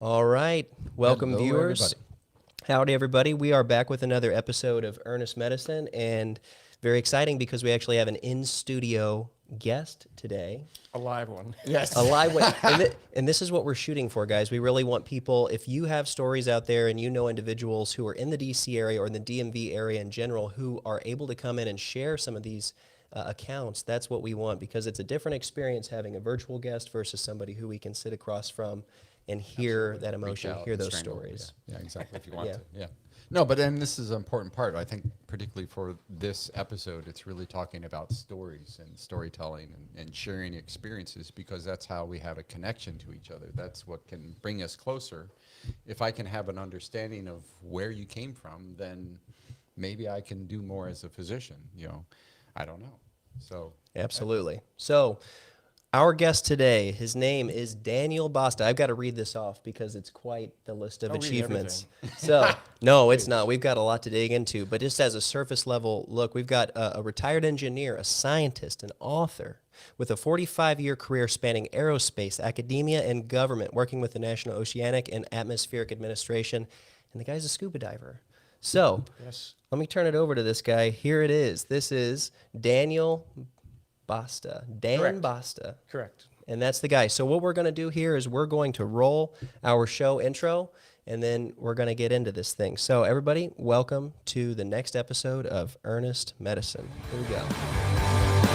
All right. Welcome, Hello, viewers. everybody. Howdy, everybody. We are back with another episode of Earnest Medicine, and very exciting because we actually have an in-studio guest today. A live one. A Yes. live one. And this is what we're shooting for, guys. We really want people, if you have stories out there and you know individuals who are in the DC area or in the DMV area in general who are able to come in and share some of these accounts, that's what we want because it's a different experience having a virtual guest versus somebody who we can sit across from and hear that emotion, Reach out hear and those strangle. stories. Yeah, exactly. If you want Yeah. to. Yeah. No, but then this is an important part. I think, particularly for this episode, it's really talking about stories and storytelling and sharing experiences because that's how we have a connection to each other. That's what can bring us closer. If I can have an understanding of where you came from, then maybe I can do more as a physician. I don't know. So Absolutely. So, our guest today, his name is Daniel Basta. I've got to read this off because it's quite the list of Don't read achievements. So, no, it's not. We've got a lot to dig into. But just as a surface level look, we've got a retired engineer, a scientist, an author with a 45-year career spanning aerospace, academia, and government, working with the National Oceanic and Atmospheric Administration. And the guy's a scuba diver. So, Yes. let me turn it over to this guy. Here it is. This is Daniel Basta. Dan Correct. Basta. Correct. And that's the guy. So what we're going to do here is we're going to roll our show intro, and then we're going to get into this thing. So everybody, welcome to the next episode of Earnest Medicine. Here we go.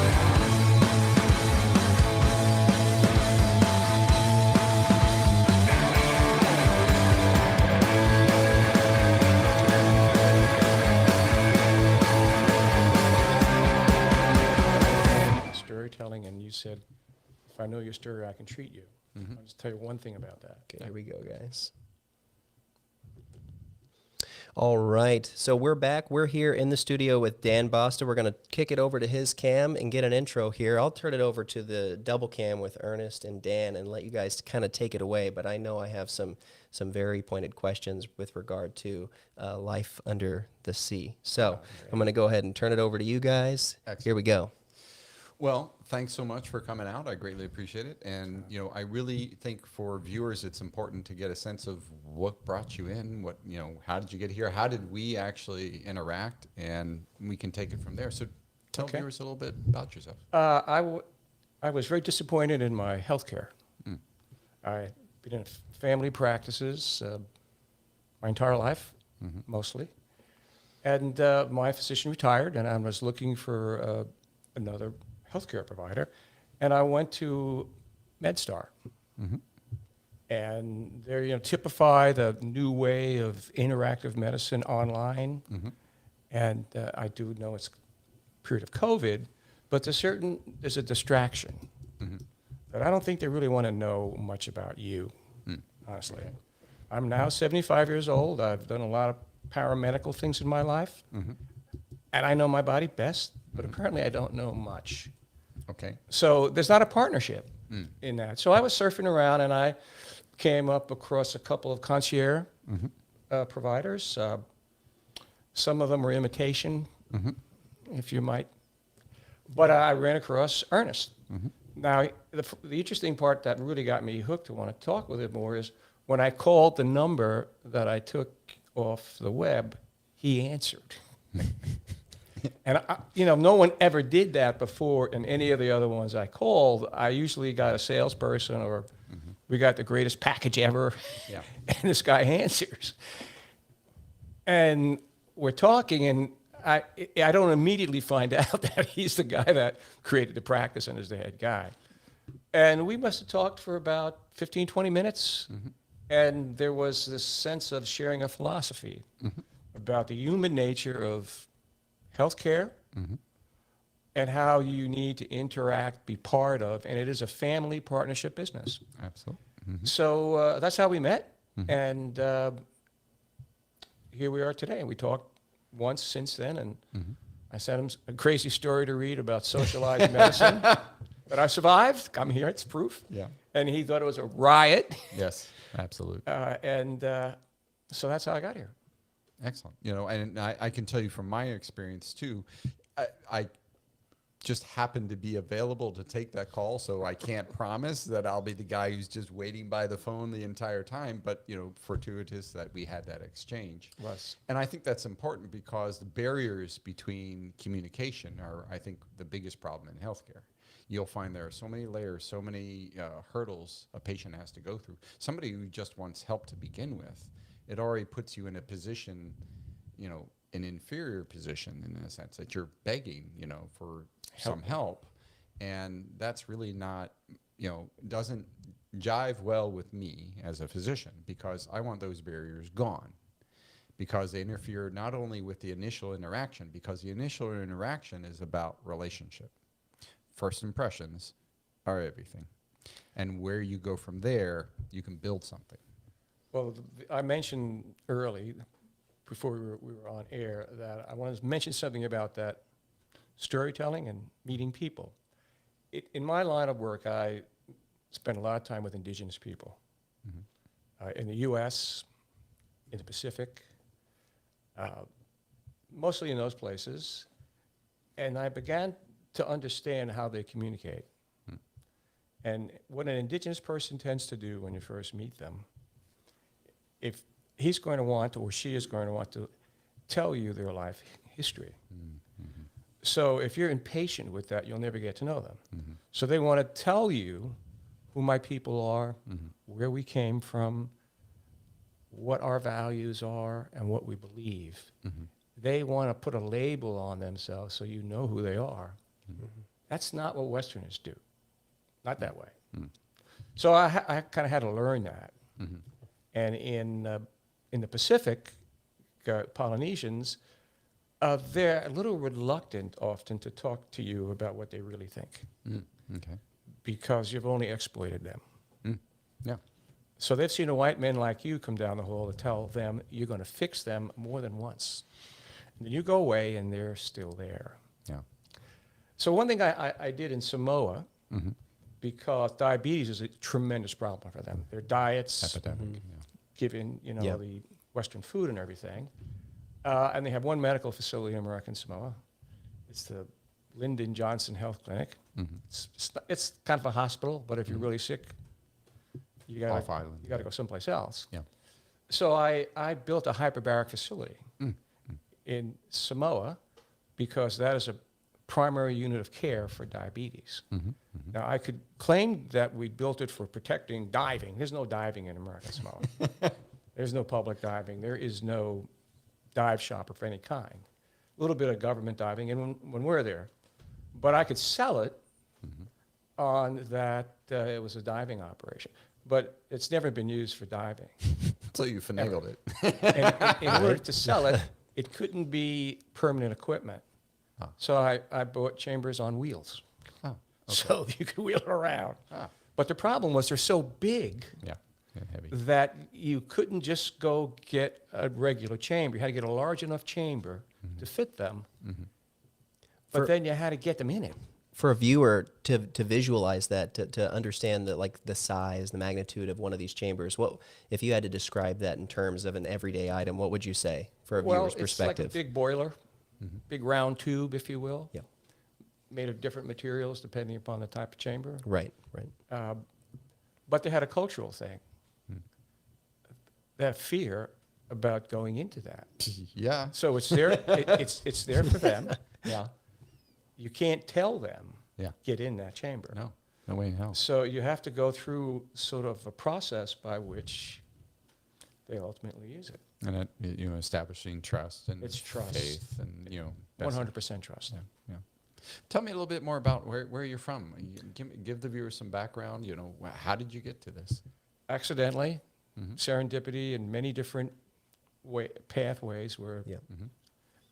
Storytelling, and you said, if I know your story, I can treat you. I'll just tell you one thing about that. Okay, here we go, guys. All right. So we're back. We're here in the studio with Dan Bosta. We're going to kick it over to his cam and get an intro here. I'll turn it over to the double cam with Ernest and Dan and let you guys kind of take it away. But I know I have some very pointed questions with regard to life under the sea. So I'm going to go ahead and turn it over to you guys. Excellent. Here we go. Well, thanks so much for coming out. I greatly appreciate it. And, I really think for viewers, it's important to get a sense of what brought you in, how did you get here? How did we actually interact? And we can take it from there. So tell Okay. viewers a little bit about yourself. I was very disappointed in my health care. I've been in family practices my entire life, mostly. And my physician retired, and I was looking for another healthcare provider, and I went to MedStar, and they typify the new way of interactive medicine online. And I do know it's a period of COVID, but there's a distraction that I don't think they really want to know much about you, honestly. I'm now 75 years old. I've done a lot of paramedical things in my life, and I know my body best, but apparently I don't know much. Okay. So there's not a partnership in that. So I was surfing around, and I came up across a couple of concierge providers. Some of them were imitation, if you might. But I ran across Ernest. Now, the interesting part that really got me hooked to want to talk with him more is when I called the number that I took off the web, he answered. And, no one ever did that before in any of the other ones I called. I usually got a salesperson or we got the greatest package ever, Yeah. and this guy answers. And we're talking, and I don't immediately find out that he's the guy that created the practice and is the head guy. And we must have talked for about 15, 20 minutes, and there was this sense of sharing a philosophy about the human nature of healthcare and how you need to interact, be part of, and it is a family partnership business. Absolutely. So that's how we met, and here we are today. And we talked once since then, and I sent him a crazy story to read about socialized medicine that I survived. I'm here, it's proof. Yeah. And he thought it was a riot, Yes, absolutely. and so that's how I got here. Excellent. And I can tell you from my experience too, I just happen to be available to take that call. So I can't promise that I'll be the guy who's just waiting by the phone the entire time, but fortuitous that we had that exchange. Was. And I think that's important because the barriers between communication are, I think, the biggest problem in healthcare. You'll find there are so many layers, so many hurdles a patient has to go through. Somebody who just wants help to begin with, it already puts you in a position, an inferior position in a sense that you're begging, for some help. And that's really not, doesn't jive well with me as a physician, because I want those barriers gone, because they interfere not only with the initial interaction, because the initial interaction is about relationship. First impressions are everything. And where you go from there, you can build something. Well, I mentioned early, before we were on air, that I wanted to mention something about that storytelling and meeting people. In my line of work, I spend a lot of time with indigenous people. In the U.S., in the Pacific, mostly in those places. And I began to understand how they communicate. And what an indigenous person tends to do when you first meet them, if he's going to want, or she is going to want to tell you their life history. So if you're impatient with that, you'll never get to know them. So they want to tell you who my people are, where we came from, what our values are, and what we believe. They want to put a label on themselves so you know who they are. That's not what Westerners do. Not that way. So I kind of had to learn that. And in the Pacific, Polynesians, they're a little reluctant often to talk to you about what they really think. Okay. Because you've only exploited them. Yeah. So they've seen a white man like you come down the hall to tell them you're going to fix them more than once. And then you go away and they're still there. Yeah. So one thing I did in Samoa, because diabetes is a tremendous problem for them. Their diets, Epidemic. given the Western food and everything, and they have one medical facility in American Samoa. It's the Lyndon Johnson Health Clinic. It's kind of a hospital, but if you're really sick, you got to go someplace else. Yeah. So I built a hyperbaric facility in Samoa, because that is a primary unit of care for diabetes. Now, I could claim that we built it for protecting diving. There's no diving in American Samoa. There's no public diving. There is no dive shop of any kind. A little bit of government diving when we're there. But I could sell it on that it was a diving operation. But it's never been used for diving. So you finagled it. And in order to sell it, it couldn't be permanent equipment. So I bought chambers on wheels. So you could wheel it around. But the problem was they're so big Heavy. that you couldn't just go get a regular chamber. You had to get a large enough chamber to fit them. But then you had to get them in it. For a viewer to visualize that, to understand the size, the magnitude of one of these chambers, what if you had to describe that in terms of an everyday item, what would you say for a viewer's perspective? It's like a big boiler, big round tube, if you will. Yeah. Made of different materials depending upon the type of chamber. Right. But they had a cultural thing. That fear about going into that. Yeah. So it's there. It's there for them. Yeah. You can't tell them. Yeah. Get in that chamber. No way in hell. So you have to go through sort of a process by which they ultimately use it. And it, establishing trust and It's trust. faith and 100% trust. Yeah. Tell me a little bit more about where you're from. Give the viewers some background. How did you get to this? Accidentally, serendipity, and many different pathways where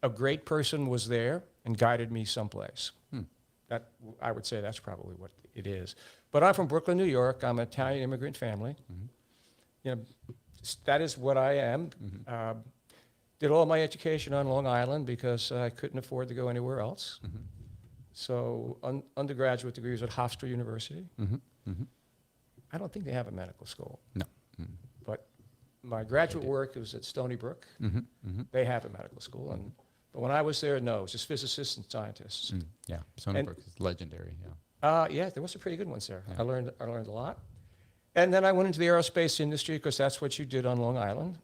a great person was there and guided me someplace. That I would say that's probably what it is. But I'm from Brooklyn, New York. I'm an Italian immigrant family. That is what I am. Did all my education on Long Island because I couldn't afford to go anywhere else. So undergraduate degree was at Hofstra University. I don't think they have a medical school. No. But my graduate work was at Stony Brook. They have a medical school. And But when I was there, no, it was just physicists and scientists. Yeah, Stony Brook is legendary. Yeah. Yeah, there was some pretty good ones there. I learned a lot. And then I went into the aerospace industry because that's what you did on Long Island.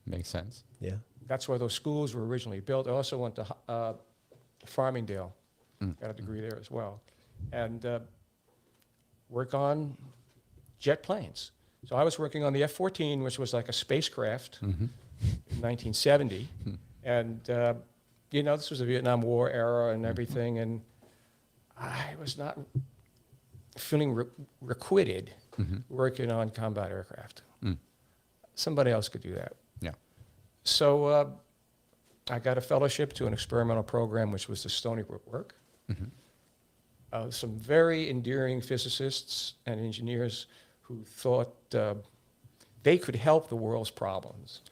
Makes sense. Yeah. That's where those schools were originally built. I also went to Farmingdale, got a degree there as well, and work on jet planes. So I was working on the F-14, which was like a spacecraft in 1970. And, this was the Vietnam War era and everything, and I was not feeling requited working on combat aircraft. Somebody else could do that. Yeah. So I got a fellowship to an experimental program, which was the Stony Brook work. Some very endearing physicists and engineers who thought they could help the world's problems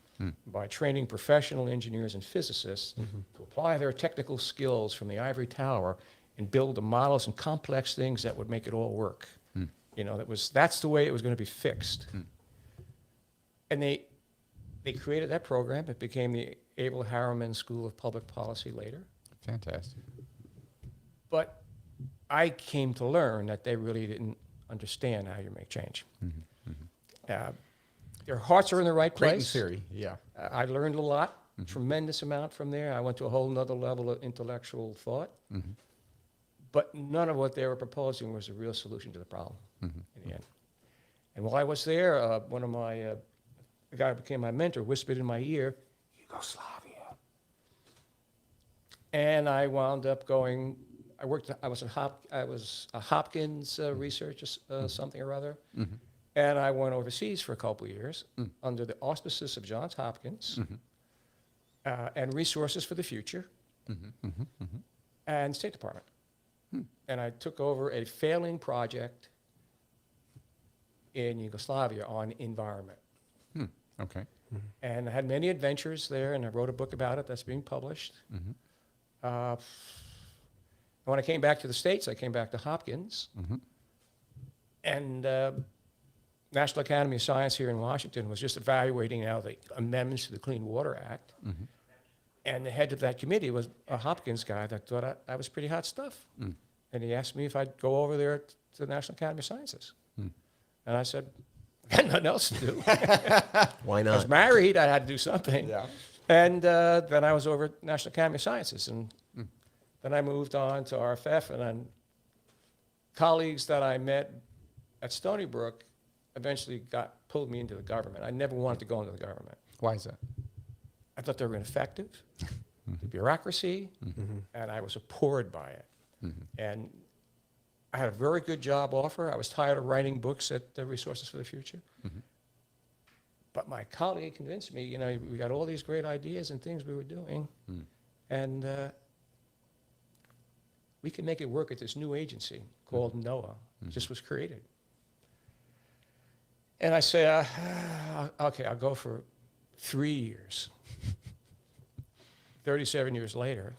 by training professional engineers and physicists to apply their technical skills from the ivory tower and build the models and complex things that would make it all work. That's the way it was going to be fixed. And they created that program. It became the Abel Harriman School of Public Policy later. Fantastic. But I came to learn that they really didn't understand how you make change. Their hearts are in the right Great in place. theory. Yeah. I learned a lot, tremendous amount from there. I went to a whole nother level of intellectual thought. But none of what they were proposing was a real solution to the problem in the end. And while I was there, one of my, the guy who became my mentor whispered in my ear, Yugoslavia. And I wound up going, I was a Hopkins researcher, something or other. And I went overseas for a couple of years under the auspices of Johns Hopkins and Resources for the Future and State Department. And I took over a failing project in Yugoslavia on environment. Okay. And I had many adventures there, and I wrote a book about it that's being published. When I came back to the States, I came back to Hopkins. And National Academy of Science here in Washington was just evaluating now the amendments to the Clean Water Act. And the head of that committee was a Hopkins guy that thought I was pretty hot stuff. And he asked me if I'd go over there to the National Academy of Sciences. And I said, I had nothing else to do. Why I was not? married, I had to do something. Yeah. And then I was over at National Academy of Sciences. And then I moved on to RFF, and then colleagues that I met at Stony Brook eventually pulled me into the government. I never wanted to go into the government. Why is that? I thought they were ineffective, the bureaucracy, and I was abhorred by it. And I had a very good job offer. I was tired of writing books at the Resources for the Future. But my colleague convinced me, we got all these great ideas and things we were doing, and we can make it work at this new agency called NOAA. It just was created. And I say, okay, I'll go for 3 years. 37 years later,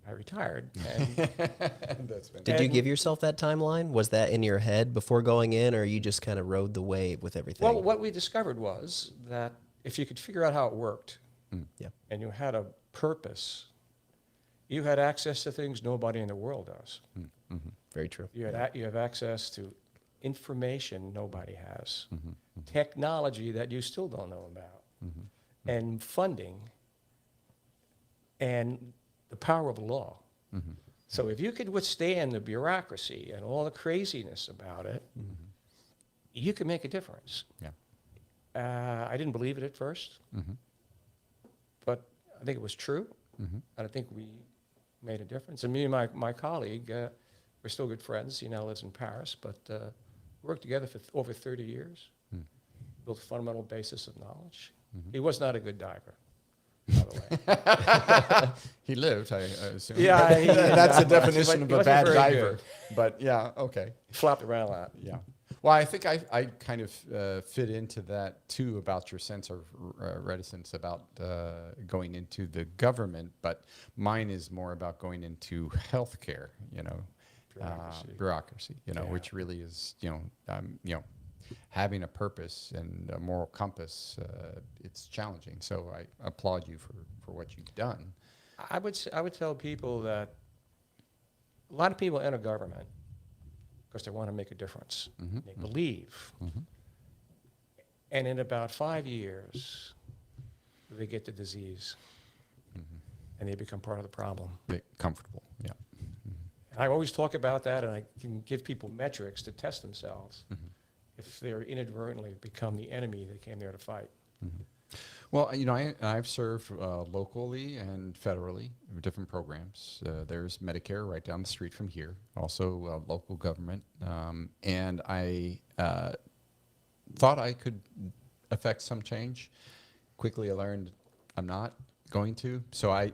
I retired. And Did you give yourself that timeline? Was that in your head before going in, or you just kind of rode the wave with everything? well, what we discovered was that if you could figure out how it worked, Yeah. and you had a purpose, you had access to things nobody in the world does. Very true. You have access to information nobody has, technology that you still don't know about, and funding, and the power of law. So if you could withstand the bureaucracy and all the craziness about it, you can make a difference. Yeah. I didn't believe it at first, but I think it was true, and I think we made a difference. And me and my colleague, we're still good friends. He now lives in Paris, but worked together for over 30 years, built a fundamental basis of knowledge. He was not a good diver, by the way. He lived, I assume. Yeah, That's the he definition of wasn't a bad very diver. good. But yeah, okay. He flopped around a lot. Yeah. Well, I think I kind of fit into that too, about your sense of reticence about going into the government, but mine is more about going into healthcare, Bureaucracy. bureaucracy, Yeah. which really is, having a purpose and a moral compass, it's challenging. So I applaud you for what you've done. I would tell people that a lot of people enter government because they want to make a difference. They believe. And in about 5 years, they get the disease and they become part of the problem. They're comfortable, yeah. And I always talk about that, and I can give people metrics to test themselves if they're inadvertently become the enemy they came there to fight. Well, I've served locally and federally with different programs. There's Medicare right down the street from here, also local government. And I thought I could affect some change. Quickly I learned I'm not going to. So I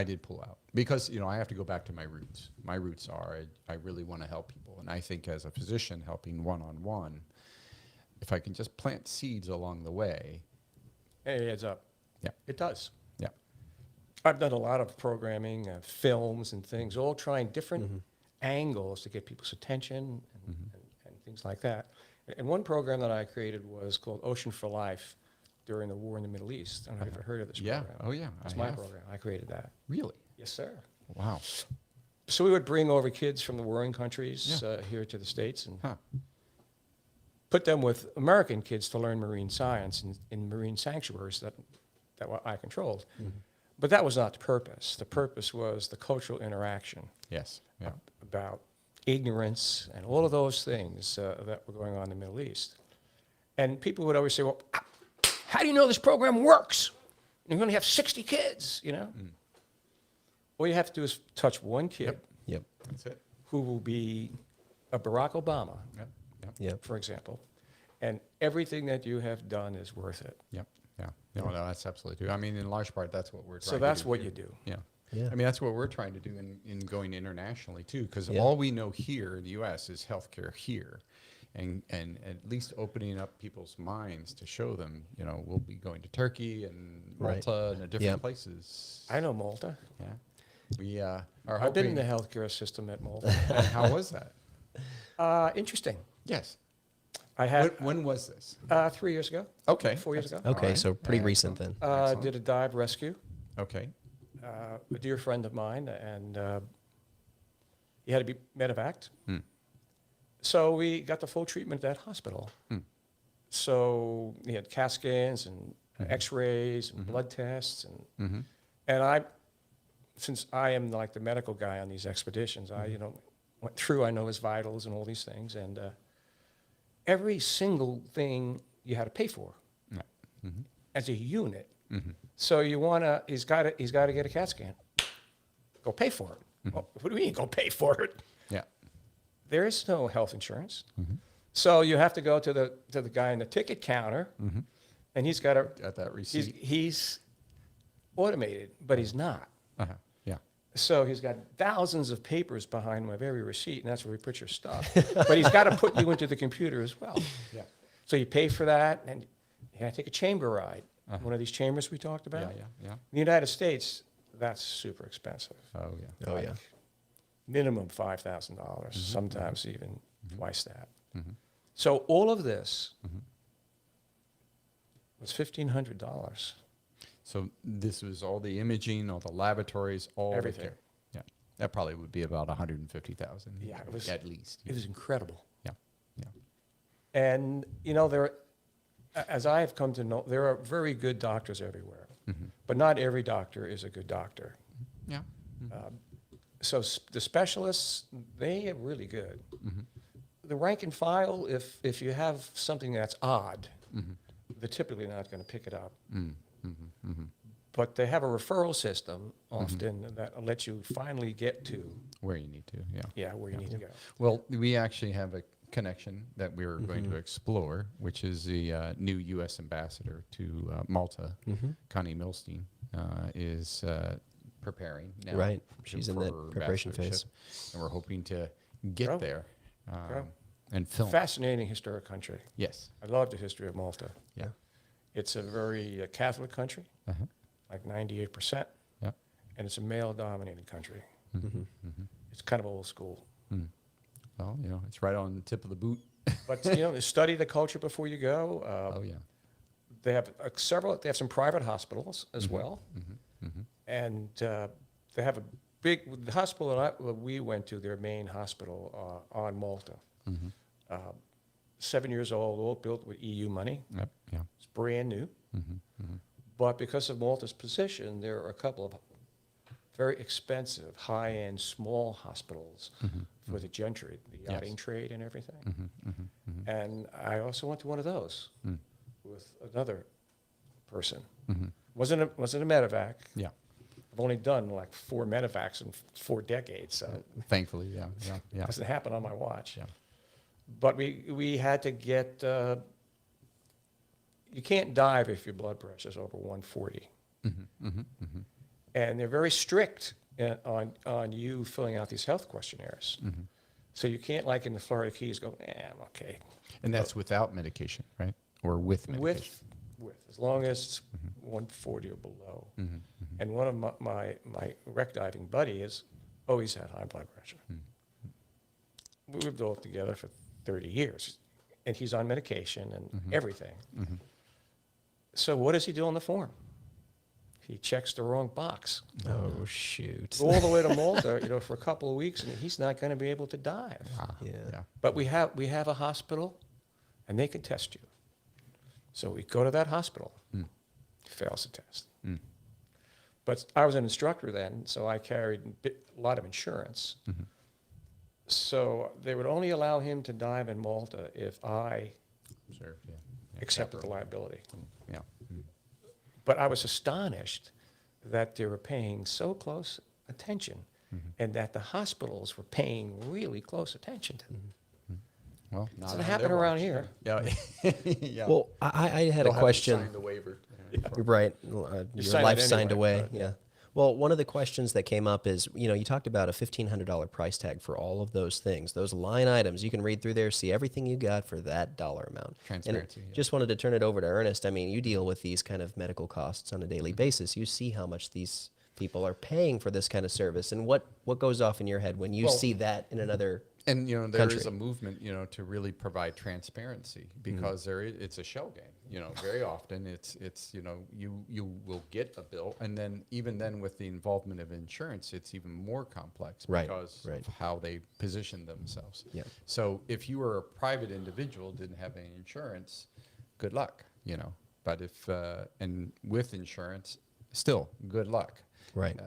did pull out because, I have to go back to my roots. My roots are I really want to help people. And I think as a physician helping one-on-one, if I can just plant seeds along the way. It adds up. Yeah. It does. Yeah. I've done a lot of programming, films and things, all trying different angles to get people's attention and things like that. And one program that I created was called Ocean for Life during the war in the Middle East. I don't know if you've ever heard of this Yeah. program. Oh, yeah. It's I my have. program. I created that. Really? Yes, sir. Wow. So we would bring over kids from the warring countries here to the States and put them with American kids to learn marine science in marine sanctuaries that I controlled. But that was not the purpose. The purpose was the cultural interaction Yes. Yeah. about ignorance and all of those things that were going on in the Middle East. And people would always say, well, how do you know this program works? You're going to have 60 kids, All you have to do is touch one kid Yep. That's it. who will be a Barack Obama, Yep. Yep. Yep. for example, and everything that you have done is worth it. Yep. Yeah. No, that's absolutely true. I mean, in large part, that's what we're trying So to that's do what here. you do. Yeah. Yeah. I mean, that's what we're trying to do in going internationally, too, because Yeah. all we know here in the U.S. is healthcare here. And at least opening up people's minds to show them, we'll be going to Turkey and Right. Malta and different Yep. places. I know Malta. Yeah. We are I've been in hoping. the healthcare system at Malta. And how was that? Interesting. Yes. I had When was this? 3 years ago. Okay. 4 years ago. Okay, Alright. so pretty Yeah, recent then. Excellent. Did a dive rescue. Okay. A dear friend of mine, and he had to be medevaced. So we got the full treatment at that hospital. So he had CAT scans and X-rays and blood tests, and I, since I am like the medical guy on these expeditions, I went through. I know his vitals and all these things, and every single thing you had to pay for as a unit. So he's got to get a CAT scan. Go pay for it. Well, what do you mean, go pay for it? Yeah. There is no health insurance. So you have to go to the guy in the ticket counter, and he's got to. At that receipt. He's automated, but he's not. Yeah. So he's got thousands of papers behind my very receipt, and that's where we put your stuff. But he's got to put you into the computer as well. Yeah. So you pay for that, and you got to take a chamber ride. One of these chambers we talked about. Yeah. In the United States, that's super expensive. Oh, yeah. Oh, yeah. Minimum $5,000, sometimes even twice that. So all of this was $1,500. So this was all the imaging, all the laboratories, all the Everything. care. Yeah. That probably would be about 150,000. Yeah, it was- at least. It was incredible. Yeah. Yeah. And, as I have come to know, there are very good doctors everywhere, but not every doctor is a good doctor. Yeah. So the specialists, they are really good. The rank and file, if you have something that's odd, they're typically not going to pick it up. But they have a referral system often that lets you finally get to, Where you need to. Yeah. where you need to go. Well, we actually have a connection that we're going to explore, which is the new U.S. ambassador to Malta, Connie Milstein, is preparing now. Right. She's in for that her preparation ambassadorship, and we're hoping to get Go. there Go. and film. Fascinating historic country. Yes. I love the history of Malta. Yeah. It's a very Catholic country, like 98%, Yeah. and it's a male-dominated country. It's kind of old school. Well, it's right on the tip of the boot But study the culture before you go. Oh yeah. They have They have some private hospitals as well, and they have the hospital that we went to. Their main hospital on Malta, 7 years old, all built with EU money. Yep. Yeah. It's brand new, but because of Malta's position, there are a couple of very expensive, high-end, small hospitals for the gentry, the yachting trade and everything. And I also went to one of those with another person. Wasn't a medevac. Yeah. I've only done like 4 medevacs in 4 decades, so Thankfully, yeah. it doesn't happen on my watch. Yeah. But we had to get, you can't dive if your blood pressure is over 140. And they're very strict on you filling out these health questionnaires. So you can't, like in the Florida Keys, go, I'm okay. And that's without medication, right? Or with medication? With, as long as it's 140 or below. And one of my wreck diving buddy has always had high blood pressure. We lived all together for 30 years, and he's on medication and everything. So what does he do on the form? He checks the wrong box. Oh, shoot. All the way to Malta, for a couple of weeks, and he's not going to be able to dive. Yeah. But we have a hospital, and they can test you. So we go to that hospital. He fails the test. But I was an instructor then, so I carried a lot of insurance. So they would only allow him to dive in Malta if I Sure. Yeah. accepted the liability. Yeah. But I was astonished that they were paying so close attention and that the hospitals were paying really close attention to them. Well, It doesn't happen around here. Yeah. Yeah. Well, I had They'll a have you question. sign the waiver. You're right. Your sign life it signed anyway, away. but- Yeah. Well, one of the questions that came up is, you talked about a $1,500 price tag for all of those things, those line items. You can read through there, see everything you got for that dollar amount. Transparency, And yeah. just wanted to turn it over to Ernest. I mean, you deal with these kind of medical costs on a daily basis. You see how much these people are paying for this kind of service, and what goes off in your head when you Well- see that in another. And there country. is a movement, to really provide transparency because it's a shell game. Very often it's you will get a bill, and then even then with the involvement of insurance, it's even more complex Right, because right. of how they position themselves. Yeah. So if you were a private individual, didn't have any insurance, good luck. But if and with insurance, still good luck. Right.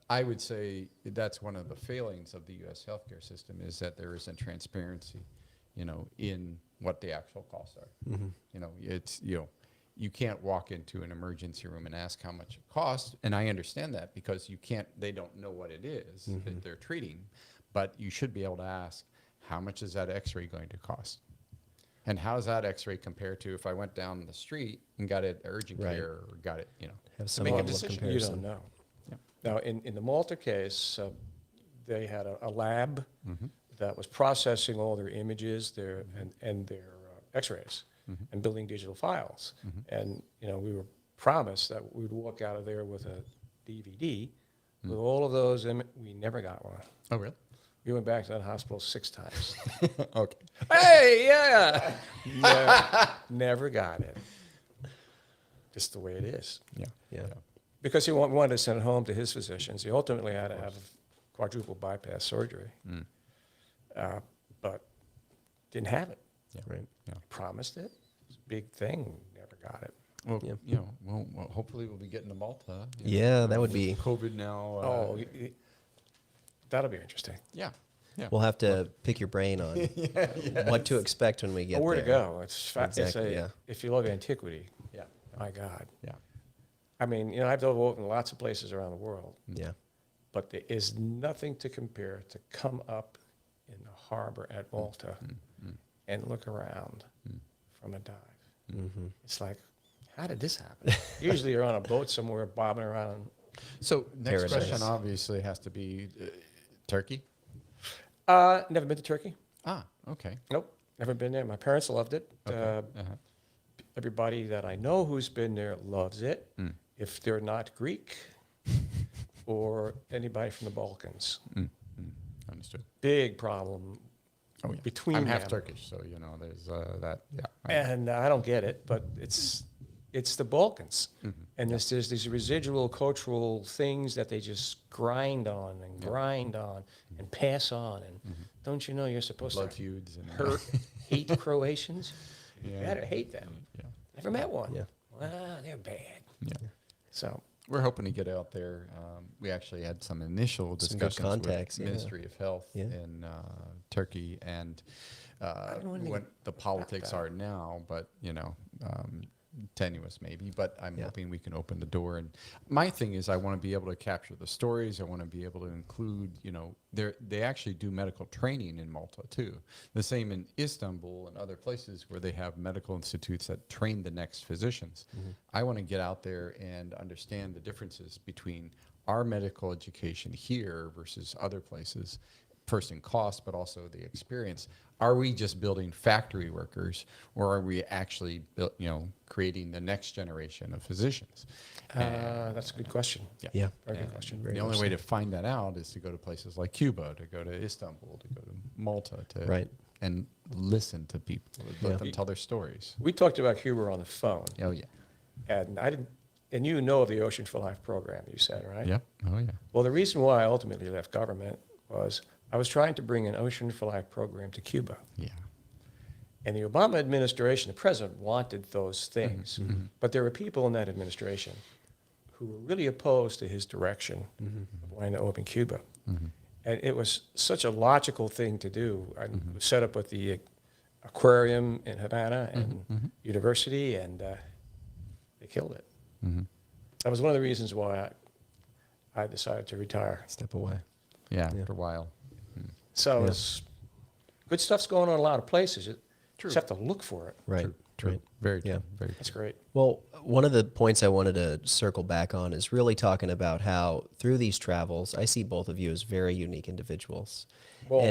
I would say that's one of the failings of the U.S. healthcare system is that there isn't transparency, in what the actual costs are. It's you can't walk into an emergency room and ask how much it costs, and I understand that because they don't know what it is that they're treating, but you should be able to ask how much is that X-ray going to cost, and how does that X-ray compare to if I went down the street and got it urgent Right. care or got it, Have some Make a level of decision. You comparison. don't know. Now, in the Malta case, they had a lab that was processing all their images, and their X-rays, and building digital files. And we were promised that we would walk out of there with a DVD with all of those. We never got one. Oh, really? We went back to that hospital 6 times. Okay. Hey, yeah, never got it. Just the way it is. Yeah. Yeah. Because he wanted to send it home to his physicians. He ultimately had to have quadruple bypass surgery, but didn't have it. Yeah. Right. Yeah. Promised it. It's a big thing. Never got it. Well, Yeah. well, hopefully we'll be getting to Malta. Yeah, that would with be. COVID now. That'll be interesting. Yeah. Yeah. We'll have to pick your brain on what to expect when we get Where there. to go? Exactly, yeah. If you love antiquity, Yeah. my God. Yeah. I mean, I've dove in lots of places around the world, Yeah. but there is nothing to compare to come up in the harbor at Malta and look around from a dive. It's like, how did this happen? Usually you're on a boat somewhere bobbing around. So next Paradise. question obviously has to be Turkey. Never been to Turkey. Ah, okay. Nope, never been there. My parents loved it. Okay. Everybody that I know who's been there loves it. If they're not Greek or anybody from the Balkans. Understood. Big problem Oh, yeah. between I'm half them. Turkish, so you know there's that. Yeah. And I don't get it, but it's the Balkans, and there's these residual cultural things that they just grind on and grind on and pass on. And don't you know you're supposed Blood to feuds and hate Croatians? You Yeah. better hate them. Yeah. Never met one. Yeah. Wow, they're bad. Yeah. So We're hoping to get out there. We actually had some initial Some good discussions contacts, with yeah. Ministry of Health Yeah. in Turkey and don't know anything what the politics that. are now, but you know, tenuous maybe. But I'm Yeah. hoping we can open the door. And my thing is, I want to be able to capture the stories. I want to be able to include, you know, they actually do medical training in Malta too. The same in Istanbul and other places where they have medical institutes that train the next physicians. I want to get out there and understand the differences between our medical education here versus other places. First in cost, but also the experience. Are we just building factory workers, or are we actually, creating the next generation of physicians? that's a good question. Yeah. Very good And question. Very the much only way to find that out is to go to places like Cuba, to go to Istanbul, to go to Malta, Right. and listen to people, let Yeah. them tell their stories. We talked about Cuba on the phone, Oh yeah, and I didn't. And you know of the Ocean for Life program, you said, right? yeah, oh yeah. Well, the reason why I ultimately left government was I was trying to bring an Ocean for Life program to Cuba. Yeah. And the Obama administration, the president wanted those things. But there were people in that administration who were really opposed to his direction of wanting to open Cuba. And it was such a logical thing to do. I was set up with the aquarium in Havana and university, and they killed it. That was one of the reasons why I decided to retire. Step away. Yeah, Yeah. after a while. So Yeah. it's, good stuff's going on in a lot of places. You True. just have to look for it. Right. True. Right. Very true. Yeah. Very true. That's great. Well, one of the points I wanted to circle back on is really talking about how through these travels, I see both of you as very unique individuals. Well,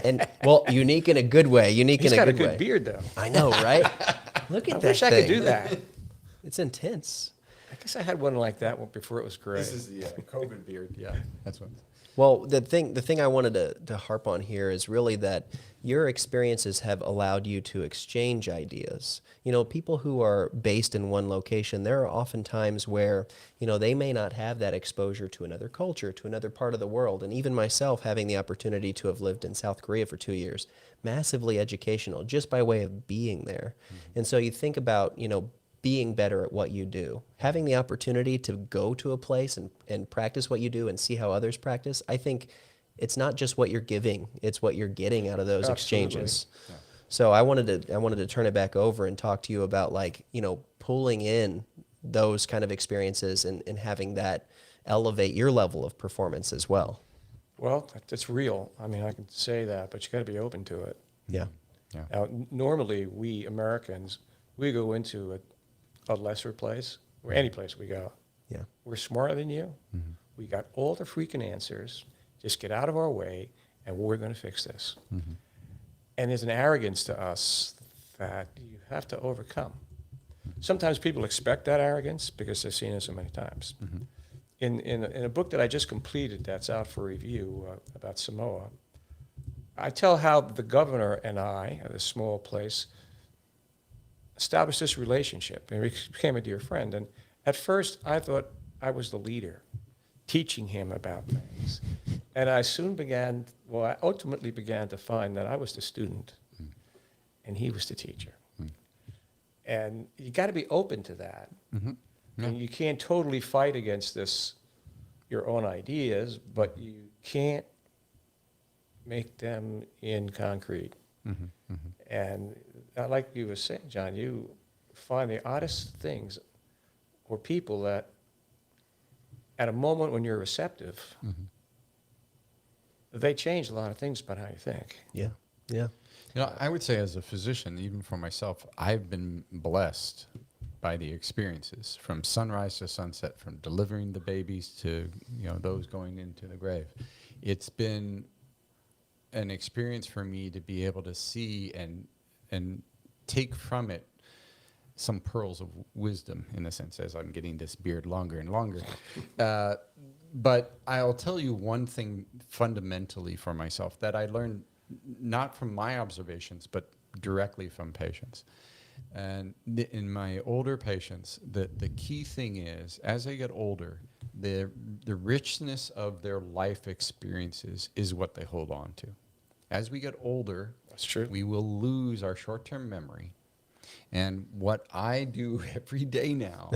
And well, unique in a good way. Unique he's in a got a good good way. beard, though. I know, right? Look at I that wish I thing. could do that. It's intense. I guess I had one like that one before it was gray. This is the COVID beard. Yeah, that's what. Well, the thing I wanted to harp on here is really that your experiences have allowed you to exchange ideas. You know, people who are based in one location, there are often times where, you know, they may not have that exposure to another culture, to another part of the world. And even myself, having the opportunity to have lived in South Korea for 2 years, massively educational just by way of being there. And so you think about, you know, being better at what you do, having the opportunity to go to a place and practice what you do and see how others practice. I think it's not just what you're giving, it's what you're getting out of those Absolutely. exchanges. Yeah. So I wanted to turn it back over and talk to you about, like, you know, pulling in those kind of experiences and having that elevate your level of performance as well. Well, it's real. I mean, I can say that, but you got to be open to it. Yeah. Yeah. Now, normally we Americans, we go into a lesser place, or any place we go. Yeah. We're smarter than you. We got all the freaking answers. Just get out of our way, and we're going to fix this. And there's an arrogance to us that you have to overcome. Sometimes people expect that arrogance because they've seen it so many times. In a book that I just completed that's out for review about Samoa, I tell how the governor and I, at a small place, established this relationship, and we became a dear friend. And at first, I thought I was the leader, teaching him about things. And I ultimately began to find that I was the student, and he was the teacher. And you got to be open to that. And you can't totally fight against your own ideas, but you can't make them in concrete. And like you were saying, John, you find the oddest things or people that at a moment when you're receptive, they change a lot of things about how you think. Yeah. Yeah. You know, I would say as a physician, even for myself, I've been blessed by the experiences from sunrise to sunset, from delivering the babies to, you know, those going into the grave. It's been an experience for me to be able to see and take from it some pearls of wisdom, in a sense, as I'm getting this beard longer and longer. But I'll tell you one thing fundamentally for myself that I learned not from my observations, but directly from patients. And in my older patients, the key thing is, as they get older, the richness of their life experiences is what they hold on to. As we get older, That's true. we will lose our short-term memory. And what I do every day now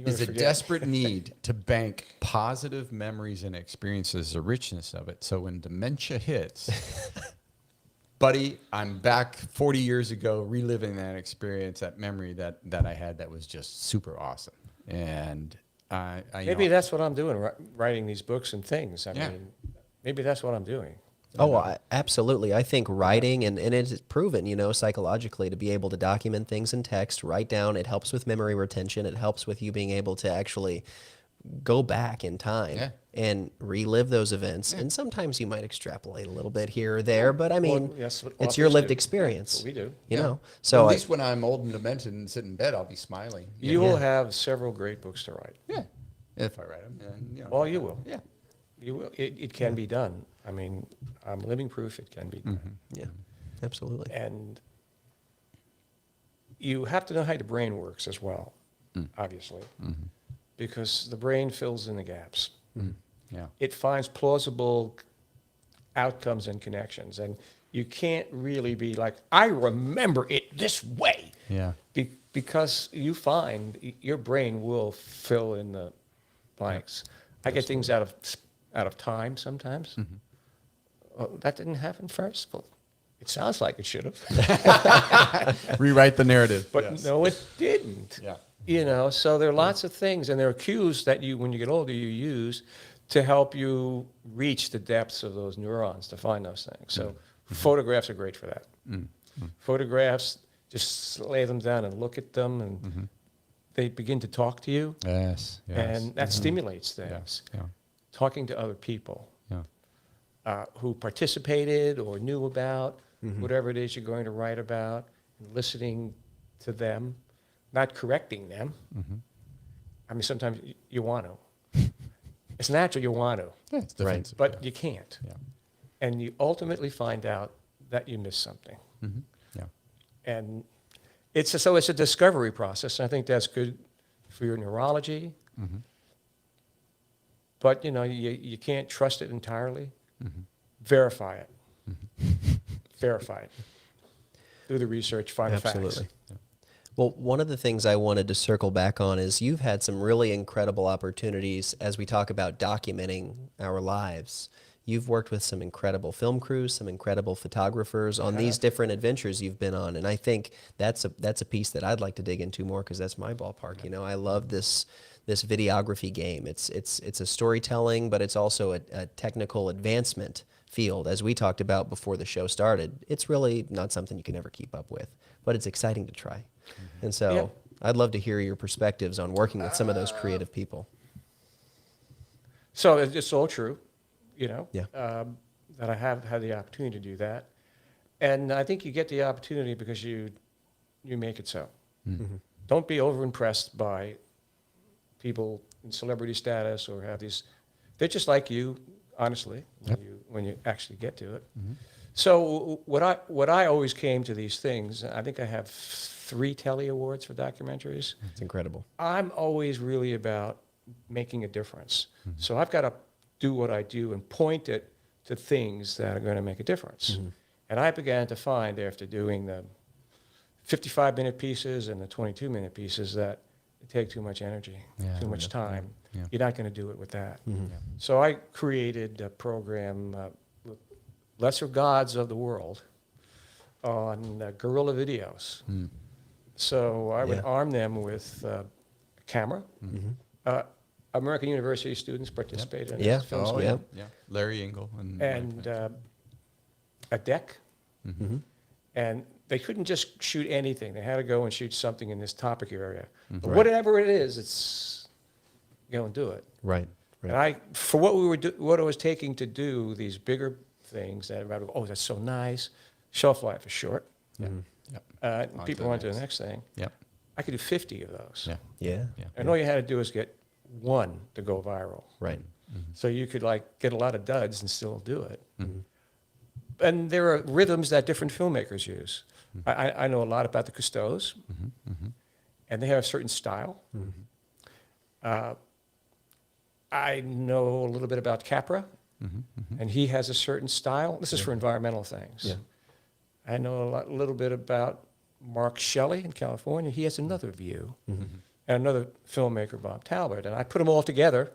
is a desperate need to bank positive memories and experiences, the richness of it. So when dementia hits, buddy, I'm back 40 years ago, reliving that experience, that memory that I had that was just super awesome. And Maybe that's what I'm doing, writing these books and things. I mean, maybe that's what I'm doing. Oh, absolutely. I think writing, and it's proven, psychologically, to be able to document things in text, write down, it helps with memory retention. It helps with you being able to actually go back in time and relive those events. And sometimes you might extrapolate a little bit here or there, but I mean, it's your lived experience. That's what we do. You know, so at least when I'm old and demented and sit in bed, I'll be smiling. You will have several great books to write. Yeah, if I write them. And, Well, you will. Yeah. You will. It can be done. I mean, I'm living proof it can be done. Yeah, absolutely. And you have to know how the brain works as well, obviously, because the brain fills in the gaps. Yeah. It finds plausible outcomes and connections. And you can't really be like, I remember it this way. Yeah. Because you find your brain will fill in the blanks. I get things out of time sometimes. Oh, that didn't happen first. Well, it sounds like it should have. Rewrite the narrative. But no, it didn't. Yeah. So there are lots of things, and there are cues that you, when you get older, you use to help you reach the depths of those neurons to find those things. So photographs are great for that. Photographs, just lay them down and look at them, and they begin to talk to you. Yes. And that stimulates things. Yeah. Talking to other people Yeah. who participated or knew about whatever it is you're going to write about, and listening to them, not correcting them. I mean, sometimes you want to. It's natural you want to, Yeah, it's defensive. but you can't. Yeah. And you ultimately find out that you missed something. Yeah. And it's a discovery process. And I think that's good for your neurology. But, you can't trust it entirely. Verify it. Verify it. Do the research, find the facts. Absolutely. Well, one of the things I wanted to circle back on is you've had some really incredible opportunities as we talk about documenting our lives. You've worked with some incredible film crews, some incredible photographers on these different adventures you've been on, and I think that's a piece that I'd like to dig into more because that's my ballpark. I love this videography game. It's a storytelling, but it's also a technical advancement field. As we talked about before the show started, it's really not something you can ever keep up with, but it's exciting to try. And so I'd love to hear your perspectives on working with some of those creative people. So it's all true, Yeah. that I have had the opportunity to do that. And I think you get the opportunity because you make it so. Don't be overimpressed by people in celebrity status or have these. They're just like you, honestly, when you actually get to it. So what I always came to these things, I think I have 3 Telly Awards for documentaries. It's incredible. I'm always really about making a difference. So I've got to do what I do and point it to things that are going to make a difference. And I began to find after doing the 55-minute pieces and the 22-minute pieces that it take too much energy, too much time. You're not going to do it with that. So I created a program, Lesser Gods of the World, on guerrilla videos. So I would arm them with a camera. American University students participated in this film school. Yeah. Larry Engel. And a deck. And they couldn't just shoot anything. They had to go and shoot something in this topic area. But whatever it is, it's go and do it. Right. And for what it was taking to do these bigger things that everybody, that's so nice. Shelf life is short. People went to the next thing. I could do 50 of those. Yeah. And all you had to do is get one to go viral. Right. So you could get a lot of duds and still do it. And there are rhythms that different filmmakers use. I know a lot about the Cousteaus, and they have a certain style. I know a little bit about Capra, and he has a certain style. This is for environmental things. Yeah. I know a little bit about Mark Shelley in California. He has another view. And another filmmaker, Bob Talbot. And I put them all together,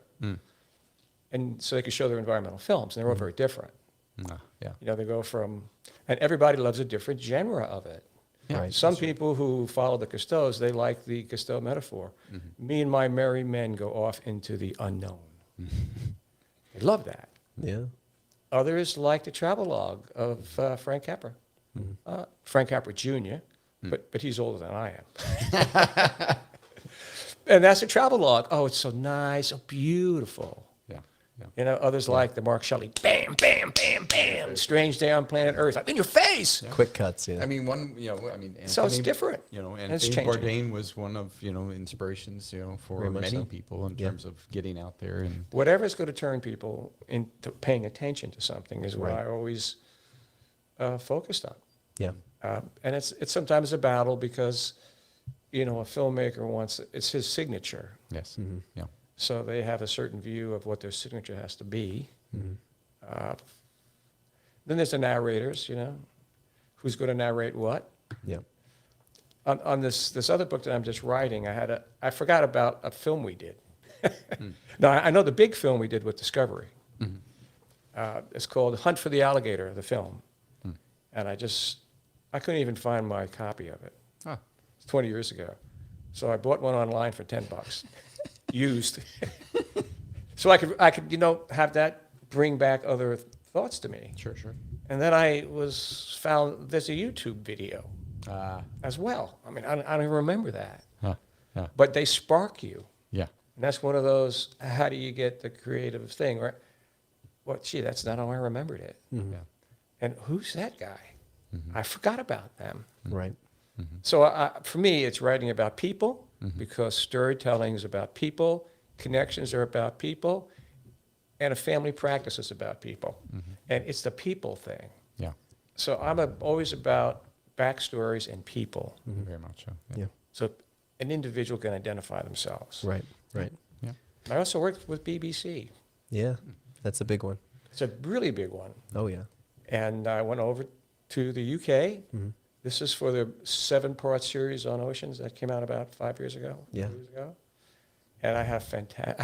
and so they could show their environmental films. And they're all very different. Yeah. You know, they go from, and everybody loves a different genre of it. Yeah. Right. Some people who follow the Cousteaus, they like the Cousteau metaphor. Me and my merry men go off into the unknown. They love that. Yeah. Others like the travelogue of Frank Capra. Frank Capra Jr., but he's older than I am. And that's a travelogue. Oh, it's so nice, so beautiful. Yeah. You know, others like the Mark Shelley, bam, bam, bam, bam, strange day on planet Earth, like in your face. Quick cuts. Yeah. I mean, Anthony, So it's different. You know, And it's Anthony changing. Bourdain was one of, inspirations, for Very much many so. people in Yeah. terms of getting out there and Whatever's going to turn people into paying attention to something is what Right. I always focused on. Yeah. And it's sometimes a battle because, a filmmaker wants, it's his signature. yes, yeah, So they have a certain view of what their signature has to be. Then there's the narrators, who's going to narrate what. Yeah. On this other book that I'm just writing, I forgot about a film we did. No, I know the big film we did with Discovery. It's called Hunt for the Alligator, the film. And I couldn't even find my copy of it. Ah. It's 20 years ago. So I bought one online for $10, used. So I could, have that bring back other thoughts to me. sure. And then I found there's a YouTube video as well. I mean, I don't even remember that. Yeah, But they spark you. yeah, And that's one of those, how do you get the creative thing, right? Well, gee, that's not how I remembered it. yeah, And who's that guy? I forgot about them. Right. So for me, it's writing about people because storytelling is about people, connections are about people, and a family practice is about people. And it's the people thing. yeah, So I'm always about backstories and people. very much so. Yeah. So an individual can identify themselves. Right. Right. Yeah. I also worked with BBC. Yeah. That's a big one. It's a really big one. Oh yeah. And I went over to the UK. This is for the 7-part series on oceans that came out about 5 years ago. Yeah. 4 years ago. And I had